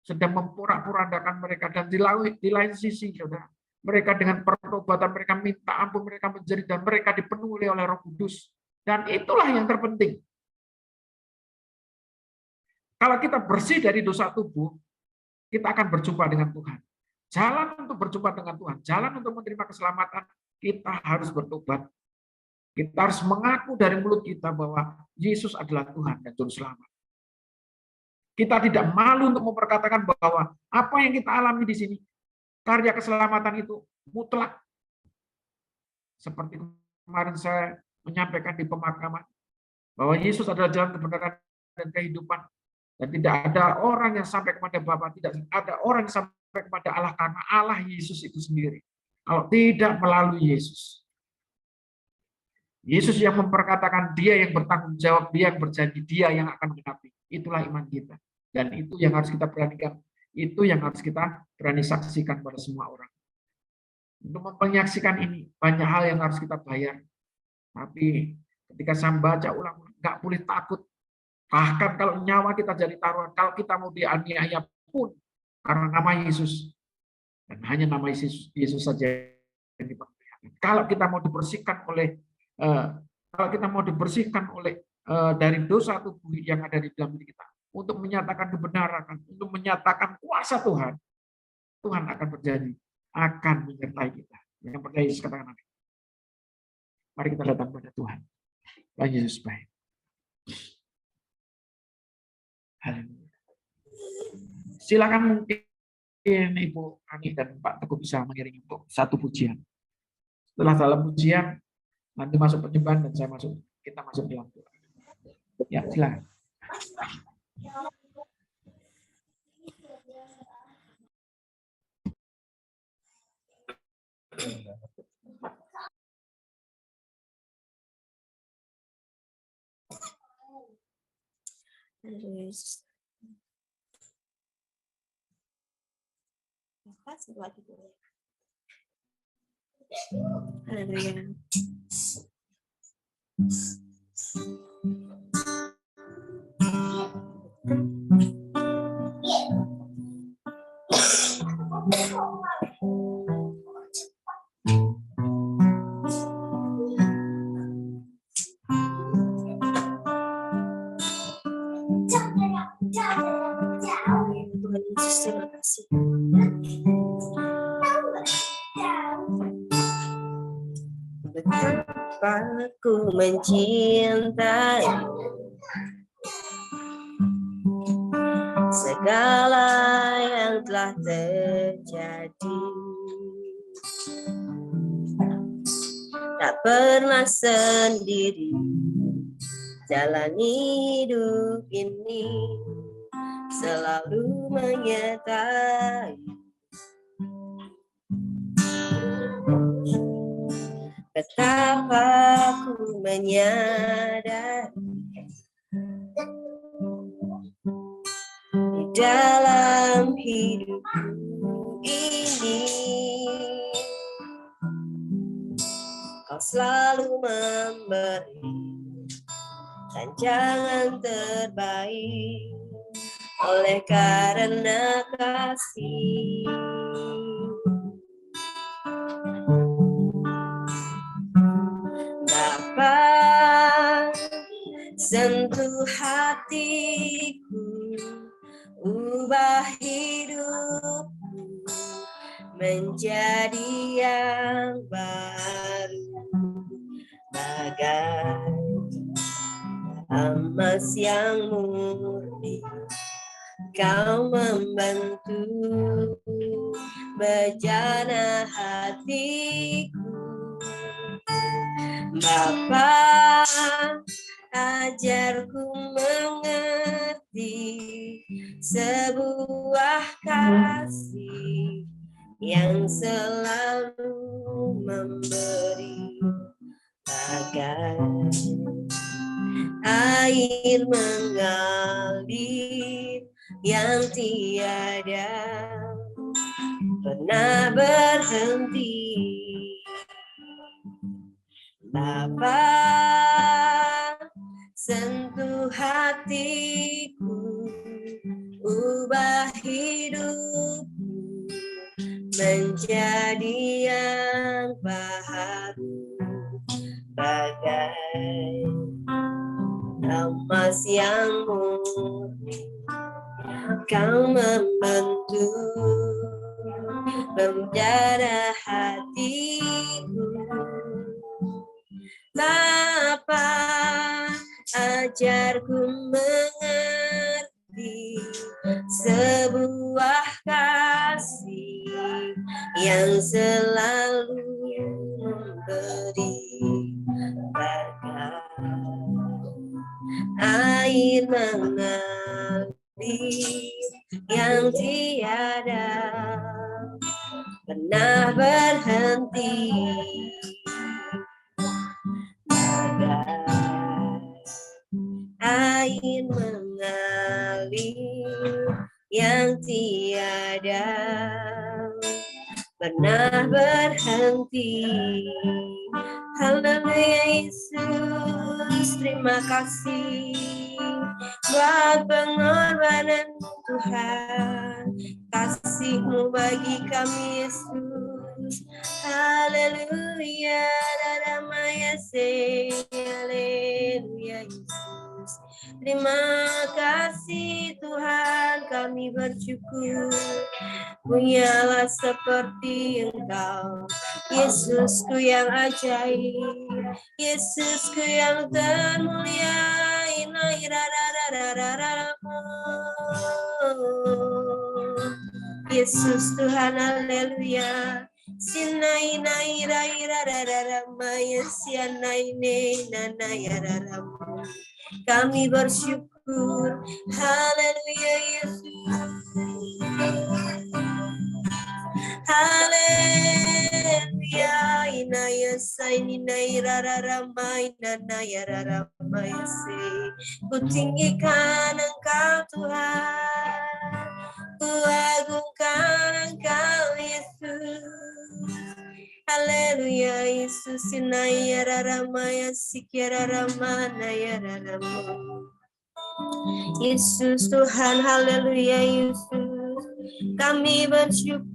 sedang memporak-porandakan mereka, dan di lain sisi, saudara, mereka dengan pertobatan, mereka minta ampun, mereka menjerit, dan mereka dipenuhi oleh Roh Kudus. Dan itulah yang terpenting. Kalau kita bersih dari dosa tubuh, kita akan berjumpa dengan Tuhan. Jalan untuk berjumpa dengan Tuhan, jalan untuk menerima keselamatan, kita harus bertobat. Kita harus mengaku dari mulut kita bahwa Yesus adalah Tuhan dan Juru Selamat. Kita tidak malu untuk memperkatakan bahwa apa yang kita alami di sini, karya keselamatan itu mutlak. Seperti kemarin saya menyampaikan di pemakaman, bahwa Yesus adalah jalan, kebenaran, dan kehidupan. Dan tidak ada orang yang sampai kepada Bapa, tidak ada orang yang sampai kepada Allah, karena Allah Yesus itu sendiri. Kalau tidak melalui Yesus. Yesus yang memperkatakan, dia yang bertanggung jawab, dia yang berjanji, dia yang akan menepi. Itulah iman kita. Dan itu yang harus kita beranikan. Itu yang harus kita berani saksikan pada semua orang. Untuk menyaksikan ini, banyak hal yang harus kita bayar. Tapi ketika saya baca ulang-ulang, nggak boleh takut. Bahkan kalau nyawa kita jadi taruhan, kalau kita mau dianiaya pun, karena nama Yesus, Dan hanya nama Yesus saja yang diperlihatkan. Kalau kita mau dibersihkan oleh dari dosa tubuh yang ada di dalam diri kita, untuk menyatakan kebenaran, untuk menyatakan kuasa Tuhan, Tuhan akan berjanji akan menyertai kita. Yang percaya Yesus katakan amin. Mari kita datang pada Tuhan. Tuhan Yesus baik. Haleluya. Silakan mungkin Ibu Ani dan Pak Teguh bisa mengiringi untuk satu pujian. Setelah dalam pujian, nanti masuk penyembahan dan kita masuk dalam doa. Ya, silakan. Terus apa lagi boleh? Haleluya. Tuhan Yesus, terima kasih. Betapa aku mencintai segala yang telah terjadi, tak pernah sendiri jalani hidup ini, selalu menyertai. Betapa aku menyadari di dalam hidupku ini, Kau selalu memberi rancangan terbaik oleh karena kasih. Bapa, sentuh hatiku, ubah hidupku menjadi yang baru, bagai emas yang murni. Kau membantu bejana hatiku. Bapa, ajarku mengerti sebuah kasih yang selalu memberi, bagai air mengalir yang tiada pernah berhenti. Bapa, sentuh hatiku, ubah hidupku menjadi yang baru, bagai emas yang murni. Kau membantu memelihara hatiku. Bapa, ajarku mengerti sebuah kasih yang selalu memberi, bagai air mengalir yang tiada pernah berhenti, air mengalir yang tiada pernah berhenti. Haleluya Yesus, terima kasih buat pengorbanan Tuhan. Kasih-Mu bagi kami Yesus. Haleluya, Ramaya se, haleluya Yesus. Terima kasih Tuhan, kami bersyukur. Punyalah seperti Engkau, Yesusku yang ajaib, Yesusku yang termulia. Yesus Tuhan, haleluya. Sinai nai rai rara maya sianai ne nana yararamu. Kami bersyukur, haleluya Yesus. Haleluya, inaya saini naira ramai nanaya ramai se. Ku tinggikan Engkau Tuhan, ku agungkan Engkau Yesus. Haleluya Yesus, inaya ramai sikiara ramana ya raramu. Yesus Tuhan, haleluya Yesus. Kami bersyukur.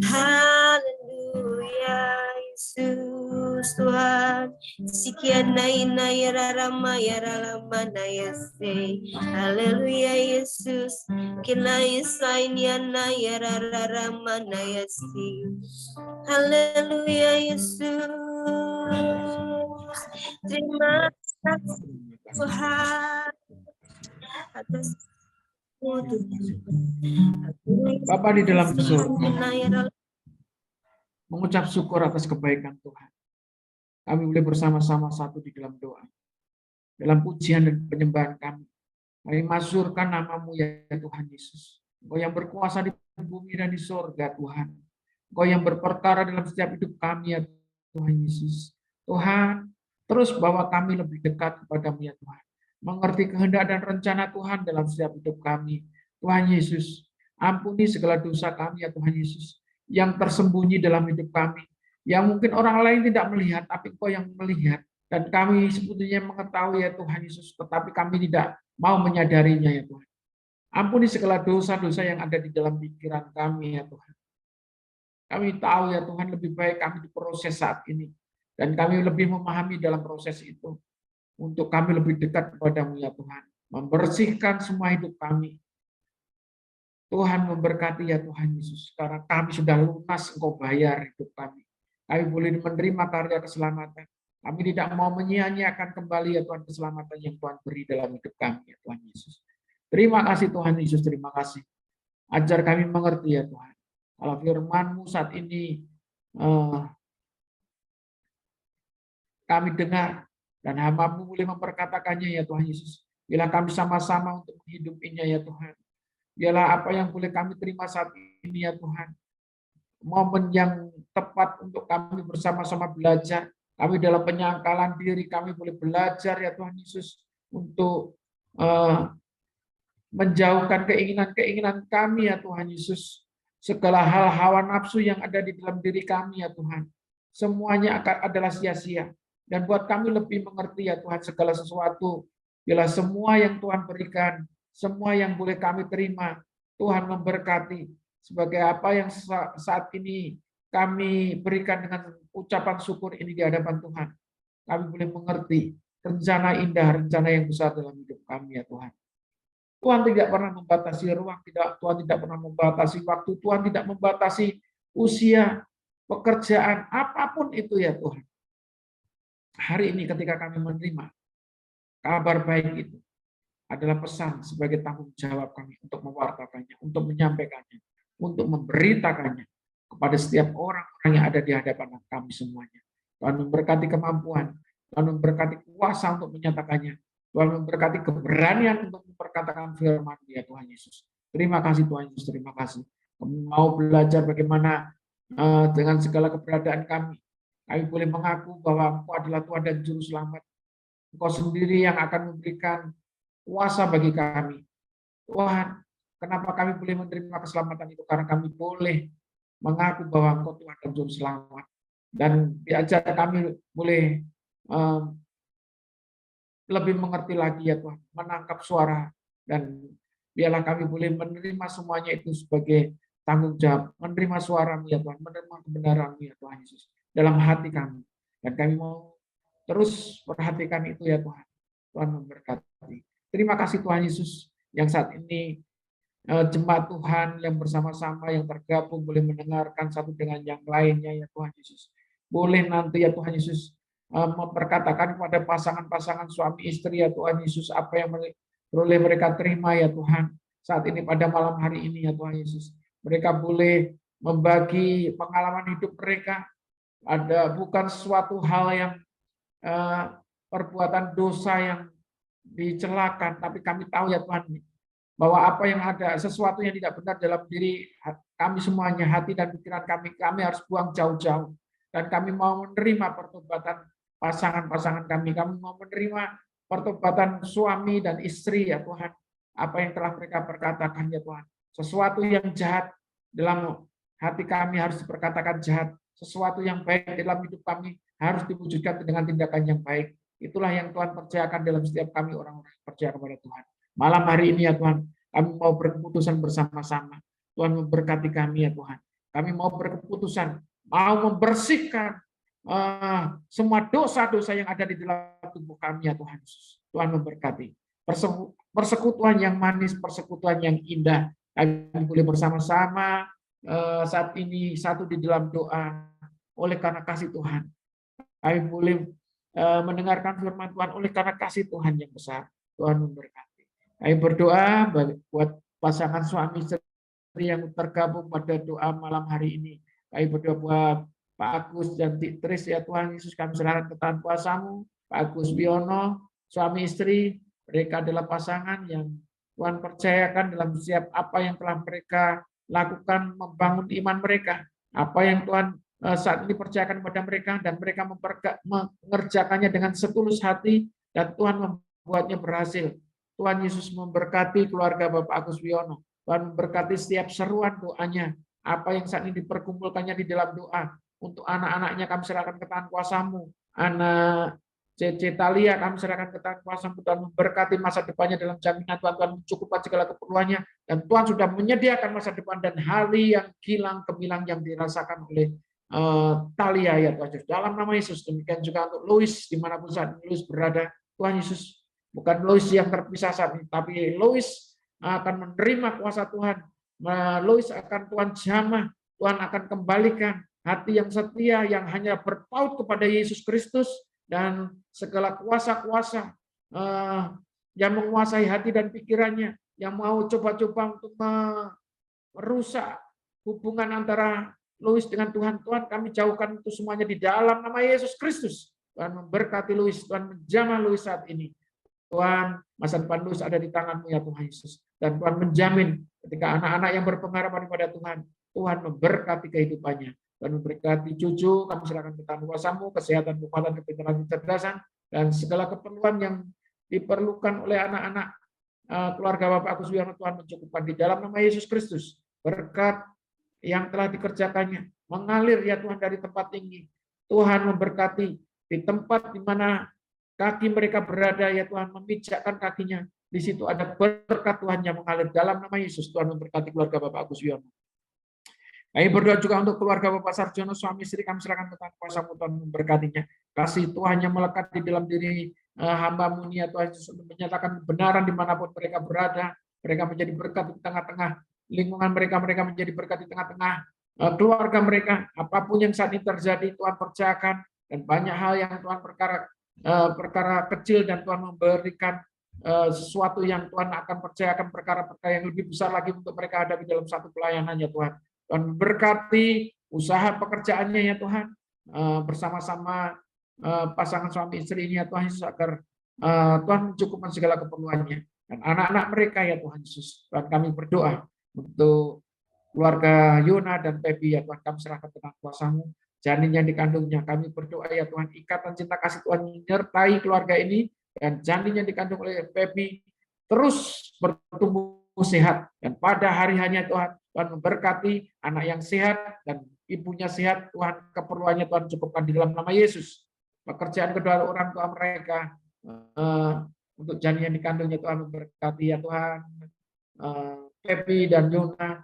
Haleluya Yesus Tuhan. Sekian naina ya rama ya rama ya se. Haleluya Yesus. Kina isain ya na ya rama ya se. Haleluya Yesus. Terima kasih Tuhan atas Bapa di dalam surga, mengucap syukur atas kebaikan Tuhan. Kami boleh bersama-sama satu di dalam doa. Dalam pujian dan penyembahan kami masyurkan nama-Mu ya Tuhan Yesus. Engkau yang berkuasa di bumi dan di surga Tuhan. Engkau yang berperkara dalam setiap hidup kami ya Tuhan Yesus. Tuhan, terus bawa kami lebih dekat kepada-Mu ya Tuhan. Mengerti kehendak dan rencana Tuhan dalam setiap hidup kami. Tuhan Yesus, ampuni segala dosa kami ya Tuhan Yesus, yang tersembunyi dalam hidup kami, yang mungkin orang lain tidak melihat, tapi Engkau yang melihat. Dan kami sebetulnya mengetahui ya Tuhan Yesus, tetapi kami tidak mau menyadarinya ya Tuhan. Ampuni segala dosa-dosa yang ada di dalam pikiran kami ya Tuhan. Kami tahu ya Tuhan, lebih baik kami diproses saat ini, dan kami lebih memahami dalam proses itu, untuk kami lebih dekat kepada-Mu ya Tuhan. Membersihkan semua hidup kami. Tuhan memberkati ya Tuhan Yesus. Karena kami sudah lunas, Engkau bayar hidup kami. Kami boleh menerima karya keselamatan. Kami tidak mau menyia-nyiakan kembali ya Tuhan keselamatan yang Tuhan beri dalam hidup kami ya Tuhan Yesus. Terima kasih Tuhan Yesus, terima kasih. Ajar kami mengerti ya Tuhan. Kalau firman-Mu saat ini kami dengar, dan hamba-Mu boleh memperkatakannya ya Tuhan Yesus. Bila kami sama-sama untuk menghidupinya ya Tuhan. Biarlah apa yang boleh kami terima saat ini ya Tuhan. Momen yang tepat untuk kami bersama-sama belajar. Kami dalam penyangkalan diri kami boleh belajar ya Tuhan Yesus. Untuk menjauhkan keinginan-keinginan kami ya Tuhan Yesus. Segala hal hawa nafsu yang ada di dalam diri kami ya Tuhan. Semuanya adalah sia-sia. Dan buat kami lebih mengerti ya Tuhan segala sesuatu. Bila semua yang Tuhan berikan, semua yang boleh kami terima, Tuhan memberkati. Sebagai apa yang saat ini kami berikan dengan ucapan syukur ini di hadapan Tuhan. Kami boleh mengerti rencana indah, rencana yang besar dalam hidup kami ya Tuhan. Tuhan tidak pernah membatasi ruang, Tuhan tidak pernah membatasi waktu, Tuhan tidak membatasi usia, pekerjaan, apapun itu ya Tuhan. Hari ini ketika kami menerima kabar baik itu adalah pesan sebagai tanggung jawab kami untuk mewartakannya, untuk menyampaikannya, untuk memberitakannya kepada setiap orang-orang yang ada di hadapan kami semuanya. Tuhan memberkati kemampuan, Tuhan memberkati kuasa untuk menyatakannya, Tuhan memberkati keberanian untuk memperkatakan firman ya Tuhan Yesus. Terima kasih Tuhan Yesus, terima kasih. Kami mau belajar bagaimana dengan segala keberadaan kami boleh mengaku bahwa Engkau adalah Tuhan dan Juru Selamat. Engkau sendiri yang akan memberikan kuasa bagi kami. Tuhan, kenapa kami boleh menerima keselamatan itu? Karena kami boleh mengaku bahwa Engkau Tuhan dan Juru Selamat. Dan diajar kami boleh lebih mengerti lagi ya Tuhan, menangkap suara dan Biarlah kami boleh menerima semuanya itu sebagai tanggung jawab, menerima suara-Mu ya Tuhan, menerima kebenaran-Mu ya Tuhan Yesus dalam hati kami. Dan kami mau terus perhatikan itu ya Tuhan. Tuhan memberkati. Terima kasih Tuhan Yesus yang saat ini jemaat Tuhan yang bersama-sama yang tergabung boleh mendengarkan satu dengan yang lainnya ya Tuhan Yesus. Boleh nanti ya Tuhan Yesus memperkatakan kepada pasangan-pasangan suami istri ya Tuhan Yesus apa yang boleh mereka terima ya Tuhan saat ini pada malam hari ini ya Tuhan Yesus. Mereka boleh membagi pengalaman hidup mereka. Ada bukan suatu hal yang perbuatan dosa yang dicelakan, tapi kami tahu ya Tuhan bahwa apa yang ada sesuatu yang tidak benar dalam diri kami semuanya, hati dan pikiran kami harus buang jauh-jauh. Dan kami mau menerima pertobatan pasangan-pasangan kami mau menerima pertobatan suami dan istri ya Tuhan. Apa yang telah mereka perkatakan ya Tuhan. Sesuatu yang jahat dalam hati kami harus diperkatakan jahat. Sesuatu yang baik dalam hidup kami harus diwujudkan dengan tindakan yang baik. Itulah yang Tuhan percayakan dalam setiap kami orang-orang yang percaya kepada Tuhan. Malam hari ini ya Tuhan, kami mau berkeputusan bersama-sama. Tuhan memberkati kami ya Tuhan. Kami mau berkeputusan, mau membersihkan semua dosa-dosa yang ada di dalam tubuh kami ya Tuhan Yesus. Tuhan memberkati. Persekutuan yang manis, persekutuan yang indah. Kami boleh bersama-sama saat ini satu di dalam doa oleh karena kasih Tuhan. Kami boleh mendengarkan firman Tuhan oleh karena kasih Tuhan yang besar. Tuhan memberkati. Kami berdoa buat pasangan suami istri yang tergabung pada doa malam hari ini. Kami berdoa buat Pak Agus dan Tris ya Tuhan Yesus, kami serahkan ke tangan kuasa-Mu. Pak Agus Wiono, suami istri, mereka adalah pasangan yang Tuhan percayakan dalam setiap apa yang telah mereka lakukan membangun iman mereka. Apa yang Tuhan saat ini percayakan kepada mereka dan mereka mengerjakannya dengan setulus hati dan Tuhan membuatnya berhasil. Tuhan Yesus memberkati keluarga Bapak Agus Wiono. Tuhan memberkati setiap seruan doanya. Apa yang saat ini diperkumpulkannya di dalam doa. Untuk anak-anaknya kami serahkan ke tangan kuasa-Mu. Anak Cece Talia kami serahkan ke tangan kuasa-Mu. Tuhan memberkati masa depannya dalam jaminan Tuhan. Tuhan mencukupkan segala keperluannya. Dan Tuhan sudah menyediakan masa depan dan hari yang kilang gemilang yang dirasakan oleh Talia ya Tuhan Yesus. Dalam nama Yesus. Demikian juga untuk Louis dimanapun saat ini Louis berada. Tuhan Yesus bukan Louis yang terpisah saat ini, tapi Louis akan menerima kuasa Tuhan. Louis akan Tuhan jamah. Tuhan akan kembalikan hati yang setia yang hanya berpaut kepada Yesus Kristus dan segala kuasa-kuasa yang menguasai hati dan pikirannya yang mau coba-coba untuk merusak hubungan antara Louis dengan Tuhan. Tuhan kami jauhkan itu semuanya di dalam nama Yesus Kristus. Tuhan memberkati Louis, Tuhan menjamah Louis saat ini. Tuhan, masa depan Louis ada di tangan-Mu ya Tuhan Yesus. Dan Tuhan menjamin ketika anak-anak yang berpengharapan kepada Tuhan, Tuhan memberkati kehidupannya. Tuhan memberkati cucu, kami serahkan ke tangan kuasa-Mu, kesehatan, kekuatan, kepintaran, kecerdasan, dan segala keperluan yang diperlukan oleh anak-anak keluarga Bapak Agus Wiono. Tuhan mencukupkan di dalam nama Yesus Kristus. Berkat yang telah dikerjakannya mengalir ya Tuhan dari tempat tinggi. Tuhan memberkati di tempat di mana kaki mereka berada ya Tuhan, memijakkan kakinya. Di situ ada berkat Tuhan yang mengalir dalam nama Yesus. Tuhan memberkati keluarga Bapak Agus Wiono. Kami berdoa juga untuk keluarga Bapak Sarjono, suami istri kami serahkan ke tangan kuasa-Mu, Tuhan memberkatinya. Kasih Tuhan yang melekat di dalam diri hamba-Mu ya Tuhan Yesus untuk menyatakan kebenaran dimanapun mereka berada. Mereka menjadi berkat di tengah-tengah lingkungan mereka, mereka menjadi berkat di tengah-tengah keluarga mereka. Apapun yang saat ini terjadi, Tuhan percayakan. Dan banyak hal yang Tuhan perkara kecil dan Tuhan memberikan sesuatu yang Tuhan akan percayakan perkara-perkara yang lebih besar lagi untuk mereka hadapi dalam satu pelayanan ya Tuhan. Tuhan memberkati usaha pekerjaannya ya Tuhan, bersama-sama pasangan suami istri ini ya Tuhan Yesus, agar Tuhan mencukupkan segala keperluannya. Dan anak-anak mereka ya Tuhan Yesus, Tuhan kami berdoa untuk keluarga Yona dan Pepi ya Tuhan, kami serahkan ke tangan kuasa-Mu, janin yang dikandungnya, kami berdoa ya Tuhan, ikatan cinta kasih Tuhan menyertai keluarga ini, dan janin yang dikandung oleh Pepi terus bertumbuh sehat, dan pada hari hanya Tuhan memberkati anak yang sehat dan ibunya sehat. Tuhan keperluannya Tuhan cukupkan di dalam nama Yesus. Pekerjaan kedua orang tua mereka untuk janin yang dikandungnya Tuhan memberkati ya Tuhan. Pepi dan Yona,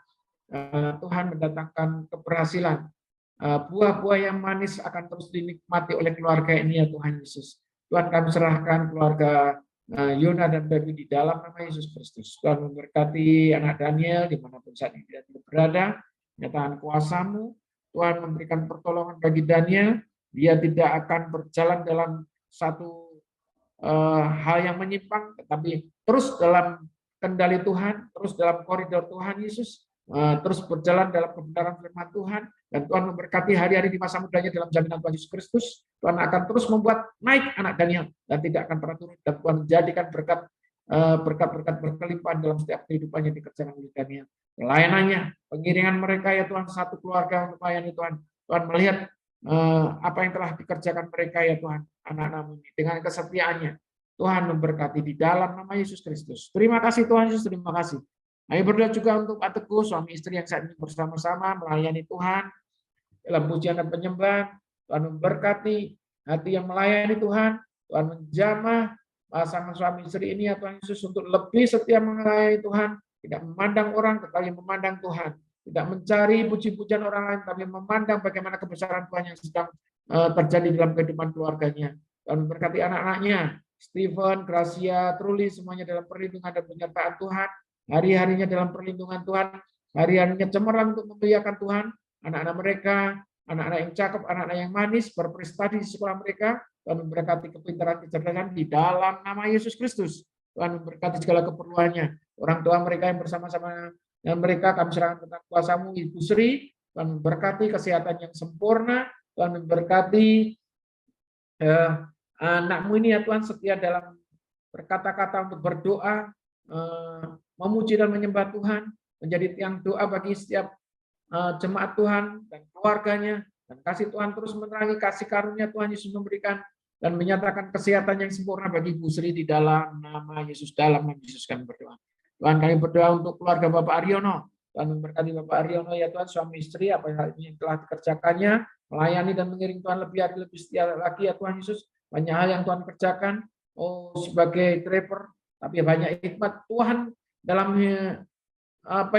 Tuhan mendatangkan keberhasilan. Buah-buah yang manis akan terus dinikmati oleh keluarga ini ya Tuhan Yesus. Tuhan, kami serahkan keluarga Yona dan Pepi di dalam nama Yesus Kristus. Tuhan memberkati anak Daniel dimanapun saat ini dia berada. Nyatakan kuasa-Mu. Tuhan memberikan pertolongan bagi Daniel. Dia tidak akan berjalan dalam satu hal yang menyimpang, tetapi terus dalam kendali Tuhan, terus dalam koridor Tuhan Yesus, terus berjalan dalam kebenaran firman Tuhan, dan Tuhan memberkati hari-hari di masa mudanya dalam jaminan Tuhan Yesus Kristus. Tuhan akan terus membuat naik anak Daniel dan tidak akan pernah turun, dan Tuhan menjadikan berkat-berkat berkelimpahan dalam setiap kehidupannya dikerjakan oleh Daniel. Pelayanannya, pengiringan mereka ya Tuhan, satu keluarga untuk melayani Tuhan. Tuhan melihat apa yang telah dikerjakan mereka ya Tuhan, anak-anak ini dengan kesetiaannya. Tuhan memberkati di dalam nama Yesus Kristus. Terima kasih Tuhan Yesus, terima kasih. Kami berdoa juga untuk Pak Teguh, suami istri yang saat ini bersama-sama melayani Tuhan dalam pujian dan penyembahan. Tuhan memberkati hati yang melayani Tuhan. Tuhan menjamah pasangan suami istri ini ya Tuhan Yesus untuk lebih setia melayani Tuhan, tidak memandang orang tetapi memandang Tuhan, tidak mencari puji-pujian orang lain tapi memandang bagaimana kebesaran Tuhan yang sedang terjadi dalam kehidupan keluarganya. Tuhan memberkati anak-anaknya, Stephen, Gracia, Truly, semuanya dalam perlindungan dan penyertaan Tuhan. Hari-harinya dalam perlindungan Tuhan, hari-harinya cemerlang untuk memuliakan Tuhan. Anak-anak mereka, anak-anak yang cakep, anak-anak yang manis, berprestasi di sekolah mereka. Tuhan memberkati kepintaran, kecerdasan di dalam nama Yesus Kristus. Tuhan memberkati segala keperluannya. Orang tua mereka yang bersama-sama dengan mereka, kami serahkan ke tangan kuasa-Mu, Ibu Sri. Tuhan memberkati kesehatan yang sempurna. Tuhan memberkati anak-Mu ini ya Tuhan, setia dalam berkata-kata untuk berdoa, memuji dan menyembah Tuhan, menjadi tiang doa bagi setiap jemaat Tuhan dan keluarganya, dan kasih Tuhan terus menerangi kasih karunia Tuhan Yesus memberikan dan menyatakan kesehatan yang sempurna bagi Ibu Sri di dalam nama Yesus. Dalam nama Yesus kami berdoa. Tuhan, kami berdoa untuk keluarga Bapak Aryono. Tuhan memberkati Bapak Aryono ya Tuhan, suami istri, apa yang telah dikerjakannya, melayani dan mengiring Tuhan lebih setia lagi ya Tuhan Yesus. Banyak hal yang Tuhan kerjakan, sebagai driver, tapi banyak hikmat Tuhan dalam apa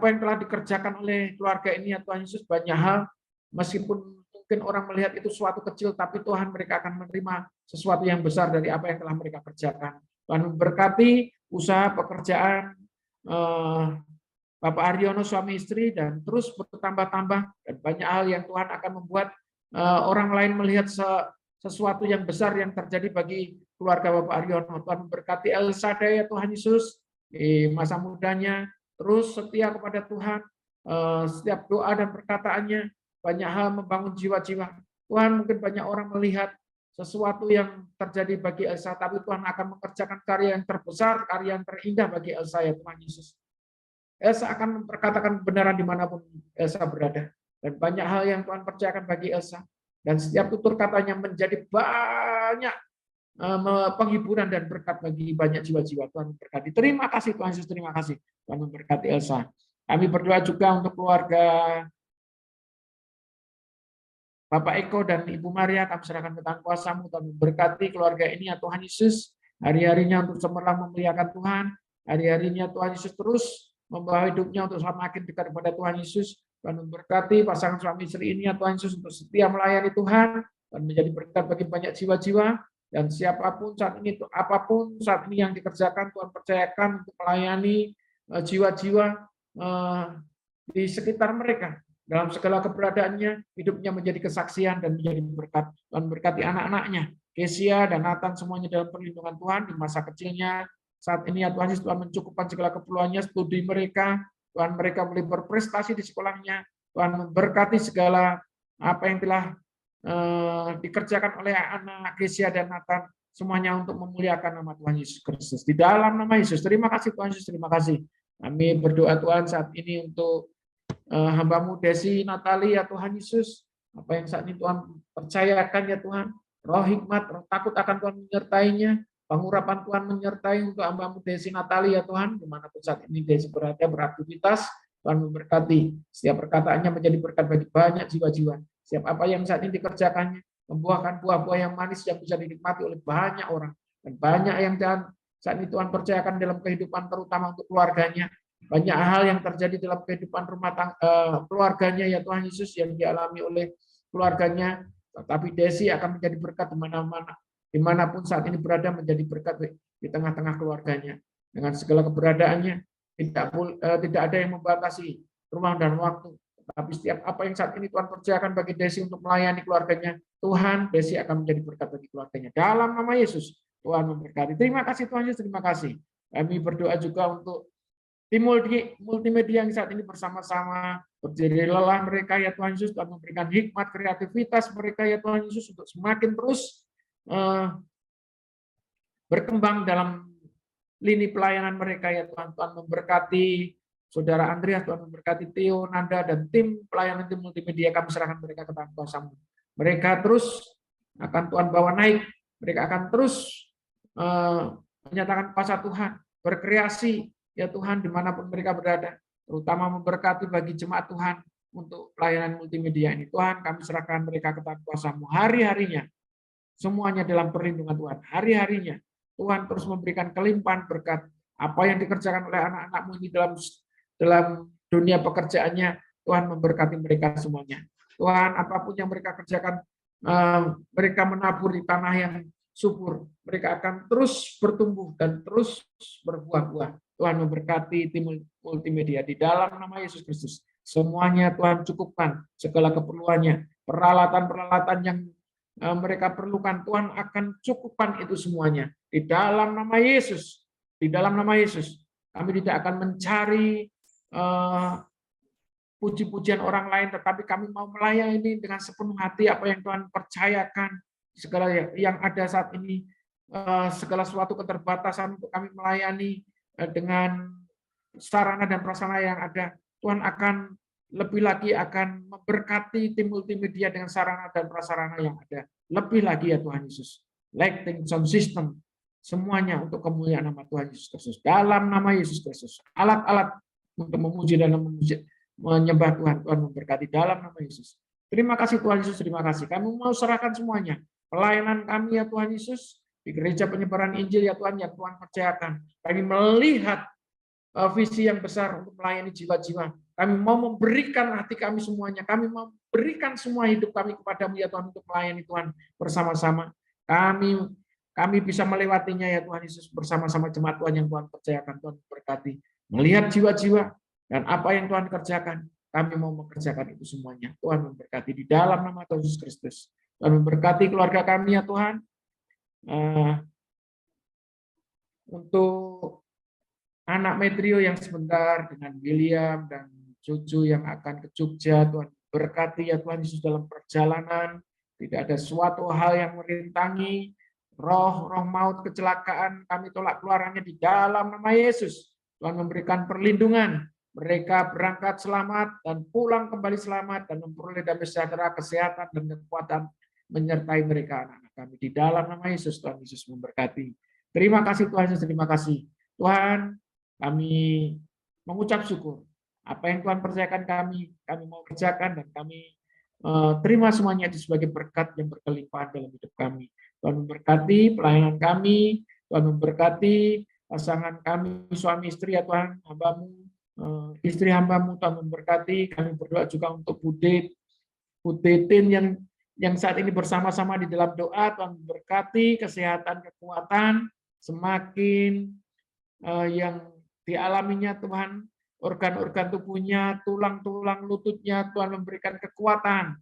yang telah dikerjakan oleh keluarga ini ya Tuhan Yesus. Banyak hal, meskipun mungkin orang melihat itu suatu kecil, tapi Tuhan mereka akan menerima sesuatu yang besar dari apa yang telah mereka kerjakan. Tuhan memberkati usaha pekerjaan Bapak Aryono suami istri dan terus bertambah-tambah, dan banyak hal yang Tuhan akan membuat orang lain melihat sesuatu yang besar yang terjadi bagi keluarga Bapak Aryono. Tuhan memberkati Elsa ya Tuhan Yesus di masa mudanya, terus setia kepada Tuhan, setiap doa dan perkataannya, banyak hal membangun jiwa-jiwa. Tuhan, mungkin banyak orang melihat sesuatu yang terjadi bagi Elsa, tapi Tuhan akan mengerjakan karya yang terbesar, karya yang terindah bagi Elsa ya Tuhan Yesus. Elsa akan memperkatakan kebenaran dimanapun Elsa berada. Dan banyak hal yang Tuhan percayakan bagi Elsa. Dan setiap tutur katanya menjadi banyak penghiburan dan berkat bagi banyak jiwa-jiwa. Tuhan memberkati. Terima kasih Tuhan Yesus, terima kasih. Tuhan memberkati Elsa. Kami berdoa juga untuk keluarga Bapak Eko dan Ibu Maria, kami serahkan ke tangan kuasa-Mu. Tuhan memberkati keluarga ini ya Tuhan Yesus. Hari-harinya untuk cemerlang memuliakan Tuhan. Hari-harinya Tuhan Yesus terus membawa hidupnya untuk semakin dekat kepada Tuhan Yesus. Tuhan memberkati pasangan suami istri ini ya Tuhan Yesus untuk setia melayani Tuhan dan menjadi berkat bagi banyak jiwa-jiwa. Dan siapapun saat ini, apapun saat ini yang dikerjakan, Tuhan percayakan untuk melayani jiwa-jiwa di sekitar mereka. Dalam segala keberadaannya, hidupnya menjadi kesaksian dan menjadi berkat. Tuhan berkati anak-anaknya, Kesia dan Nathan, semuanya dalam perlindungan Tuhan di masa kecilnya. Saat ini ya Tuhan Yesus, Tuhan mencukupkan segala keperluannya, studi mereka, Tuhan mereka boleh berprestasi di sekolahnya, Tuhan memberkati segala apa yang telah dikerjakan oleh anak Kesia dan Nathan, semuanya untuk memuliakan nama Tuhan Yesus Kristus. Di dalam nama Yesus, terima kasih Tuhan Yesus, terima kasih. Kami berdoa Tuhan saat ini untuk hamba-Mu Desi Natali ya Tuhan Yesus, apa yang saat ini Tuhan percayakan ya Tuhan, roh hikmat, roh takut akan Tuhan menyertainya, pengurapan Tuhan menyertai untuk hamba-Mu Desi Natali ya Tuhan, dimanapun saat ini Desi berada beraktivitas, Tuhan memberkati, setiap perkataannya menjadi berkat bagi banyak jiwa-jiwa, setiap apa yang saat ini dikerjakannya, membuahkan buah-buah yang manis yang bisa dinikmati oleh banyak orang, dan banyak yang saat ini Tuhan percayakan dalam kehidupan, terutama untuk keluarganya. Banyak hal yang terjadi dalam kehidupan rumah tangga keluarganya ya Tuhan Yesus, yang dialami oleh keluarganya. Tetapi Desi akan menjadi berkat di mana-mana, dimanapun saat ini berada, menjadi berkat di tengah-tengah keluarganya. Dengan segala keberadaannya, tidak ada yang membatasi ruang dan waktu. Tapi setiap apa yang saat ini Tuhan percayakan bagi Desi untuk melayani keluarganya, Tuhan, Desi akan menjadi berkat bagi keluarganya. Dalam nama Yesus, Tuhan memberkati. Terima kasih Tuhan Yesus, terima kasih. Kami berdoa juga untuk tim multimedia yang saat ini bersama-sama berdiri lelah mereka ya Tuhan Yesus, Tuhan memberikan hikmat, kreativitas mereka ya Tuhan Yesus untuk semakin terus berkembang dalam lini pelayanan mereka ya Tuhan. Tuhan memberkati Saudara Andreas, Tuhan memberkati Theo, Nanda, dan tim pelayanan tim multimedia. Kami serahkan mereka ke tangan kuasa-Mu. Mereka terus akan Tuhan bawa naik. Mereka akan terus menyatakan kuasa Tuhan, berkreasi ya Tuhan dimanapun mereka berada. Terutama memberkati bagi jemaat Tuhan untuk pelayanan multimedia ini. Tuhan, kami serahkan mereka ke tangan kuasa-Mu. Hari-harinya, semuanya dalam perlindungan Tuhan. Hari-harinya, Tuhan terus memberikan kelimpahan berkat. Apa yang dikerjakan oleh anak-anak-Mu ini dalam dunia pekerjaannya, Tuhan memberkati mereka semuanya. Tuhan, apapun yang mereka kerjakan, mereka menabur di tanah yang subur. Mereka akan terus bertumbuh dan terus berbuah-buah. Tuhan memberkati tim multimedia di dalam nama Yesus Kristus. Semuanya Tuhan cukupkan, segala keperluannya, peralatan-peralatan yang mereka perlukan, Tuhan akan cukupkan itu semuanya. Di dalam nama Yesus, di dalam nama Yesus, kami tidak akan mencari puji-pujian orang lain, tetapi kami mau melayani dengan sepenuh hati apa yang Tuhan percayakan, segala yang ada saat ini, segala suatu keterbatasan untuk kami melayani dengan sarana dan prasarana yang ada. Tuhan akan lebih lagi akan memberkati tim multimedia dengan sarana dan prasarana yang ada. Lebih lagi ya Tuhan Yesus. Lighting, sound system, semuanya untuk kemuliaan nama Tuhan Yesus Kristus. Dalam nama Yesus Kristus. Alat-alat untuk memuji dan menyembah Tuhan. Tuhan memberkati dalam nama Yesus. Terima kasih Tuhan Yesus, terima kasih. Kami mau serahkan semuanya. Pelayanan kami ya Tuhan Yesus, di gereja penyebaran Injil ya Tuhan, yang Tuhan percayakan. Kami melihat visi yang besar untuk melayani jiwa-jiwa. Kami mau memberikan hati kami semuanya. Kami mau berikan semua hidup kami kepada-Mu ya Tuhan, untuk melayani Tuhan bersama-sama. Kami bisa melewatinya ya Tuhan Yesus, bersama-sama jemaat Tuhan yang Tuhan percayakan. Tuhan berkati. Melihat jiwa-jiwa dan apa yang Tuhan kerjakan, kami mau mengerjakan itu semuanya. Tuhan memberkati di dalam nama Tuhan Yesus Kristus. Tuhan memberkati keluarga kami ya Tuhan. Untuk anak Metrio yang sebentar dengan William dan cucu yang akan ke Jogja, Tuhan berkati ya Tuhan Yesus dalam perjalanan. Tidak ada suatu hal yang merintangi, roh maut, kecelakaan, kami tolak keluarannya di dalam nama Yesus. Tuhan memberikan perlindungan, mereka berangkat selamat dan pulang kembali selamat dan memperoleh damai sejahtera, kesehatan dan kekuatan menyertai mereka anak-anak kami di dalam nama Yesus. Tuhan Yesus memberkati. Terima kasih Tuhan Yesus, terima kasih Tuhan. Kami mengucap syukur apa yang Tuhan percayakan kami mau kerjakan, dan kami terima semuanya itu sebagai berkat yang berkelimpahan dalam hidup kami. Tuhan memberkati pelayanan kami, Tuhan memberkati pasangan kami, suami istri ya Tuhan, hamba-Mu, istri hamba-Mu, Tuhan memberkati. Kami berdoa juga untuk Budetin yang saat ini bersama-sama di dalam doa. Tuhan memberkati kesehatan, kekuatan, semakin yang dialaminya Tuhan, organ-organ tubuhnya, tulang-tulang lututnya, Tuhan memberikan kekuatan.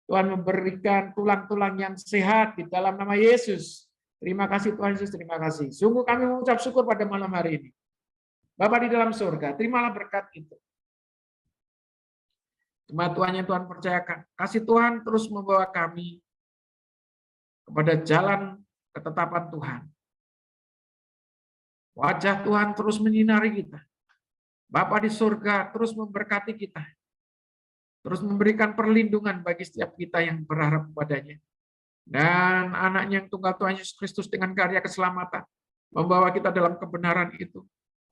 Tuhan memberikan tulang-tulang yang sehat di dalam nama Yesus. Terima kasih Tuhan Yesus, terima kasih. Sungguh kami mengucap syukur pada malam hari ini. Bapa di dalam surga, terimalah berkat itu. Jemaat Tuhan yang Tuhan percayakan. Kasih Tuhan terus membawa kami kepada jalan ketetapan Tuhan. Wajah Tuhan terus menyinari kita. Bapa di surga terus memberkati kita. Terus memberikan perlindungan bagi setiap kita yang berharap kepadanya. Dan anaknya yang tunggal Tuhan Yesus Kristus dengan karya keselamatan membawa kita dalam kebenaran itu.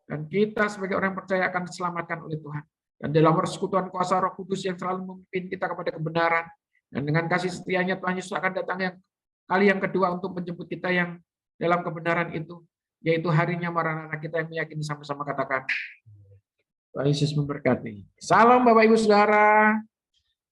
Dan kita sebagai orang yang percaya akan diselamatkan oleh Tuhan. Dan dalam persekutuan kuasa Roh Kudus yang selalu memimpin kita kepada kebenaran. Dan dengan kasih setianya Tuhan Yesus akan datang kali yang kedua untuk menjemput kita yang dalam kebenaran itu. yaitu harinya Maranatha. Kita yang meyakini sama-sama katakan. Tuhan Yesus memberkati. Salam Bapak Ibu Saudara.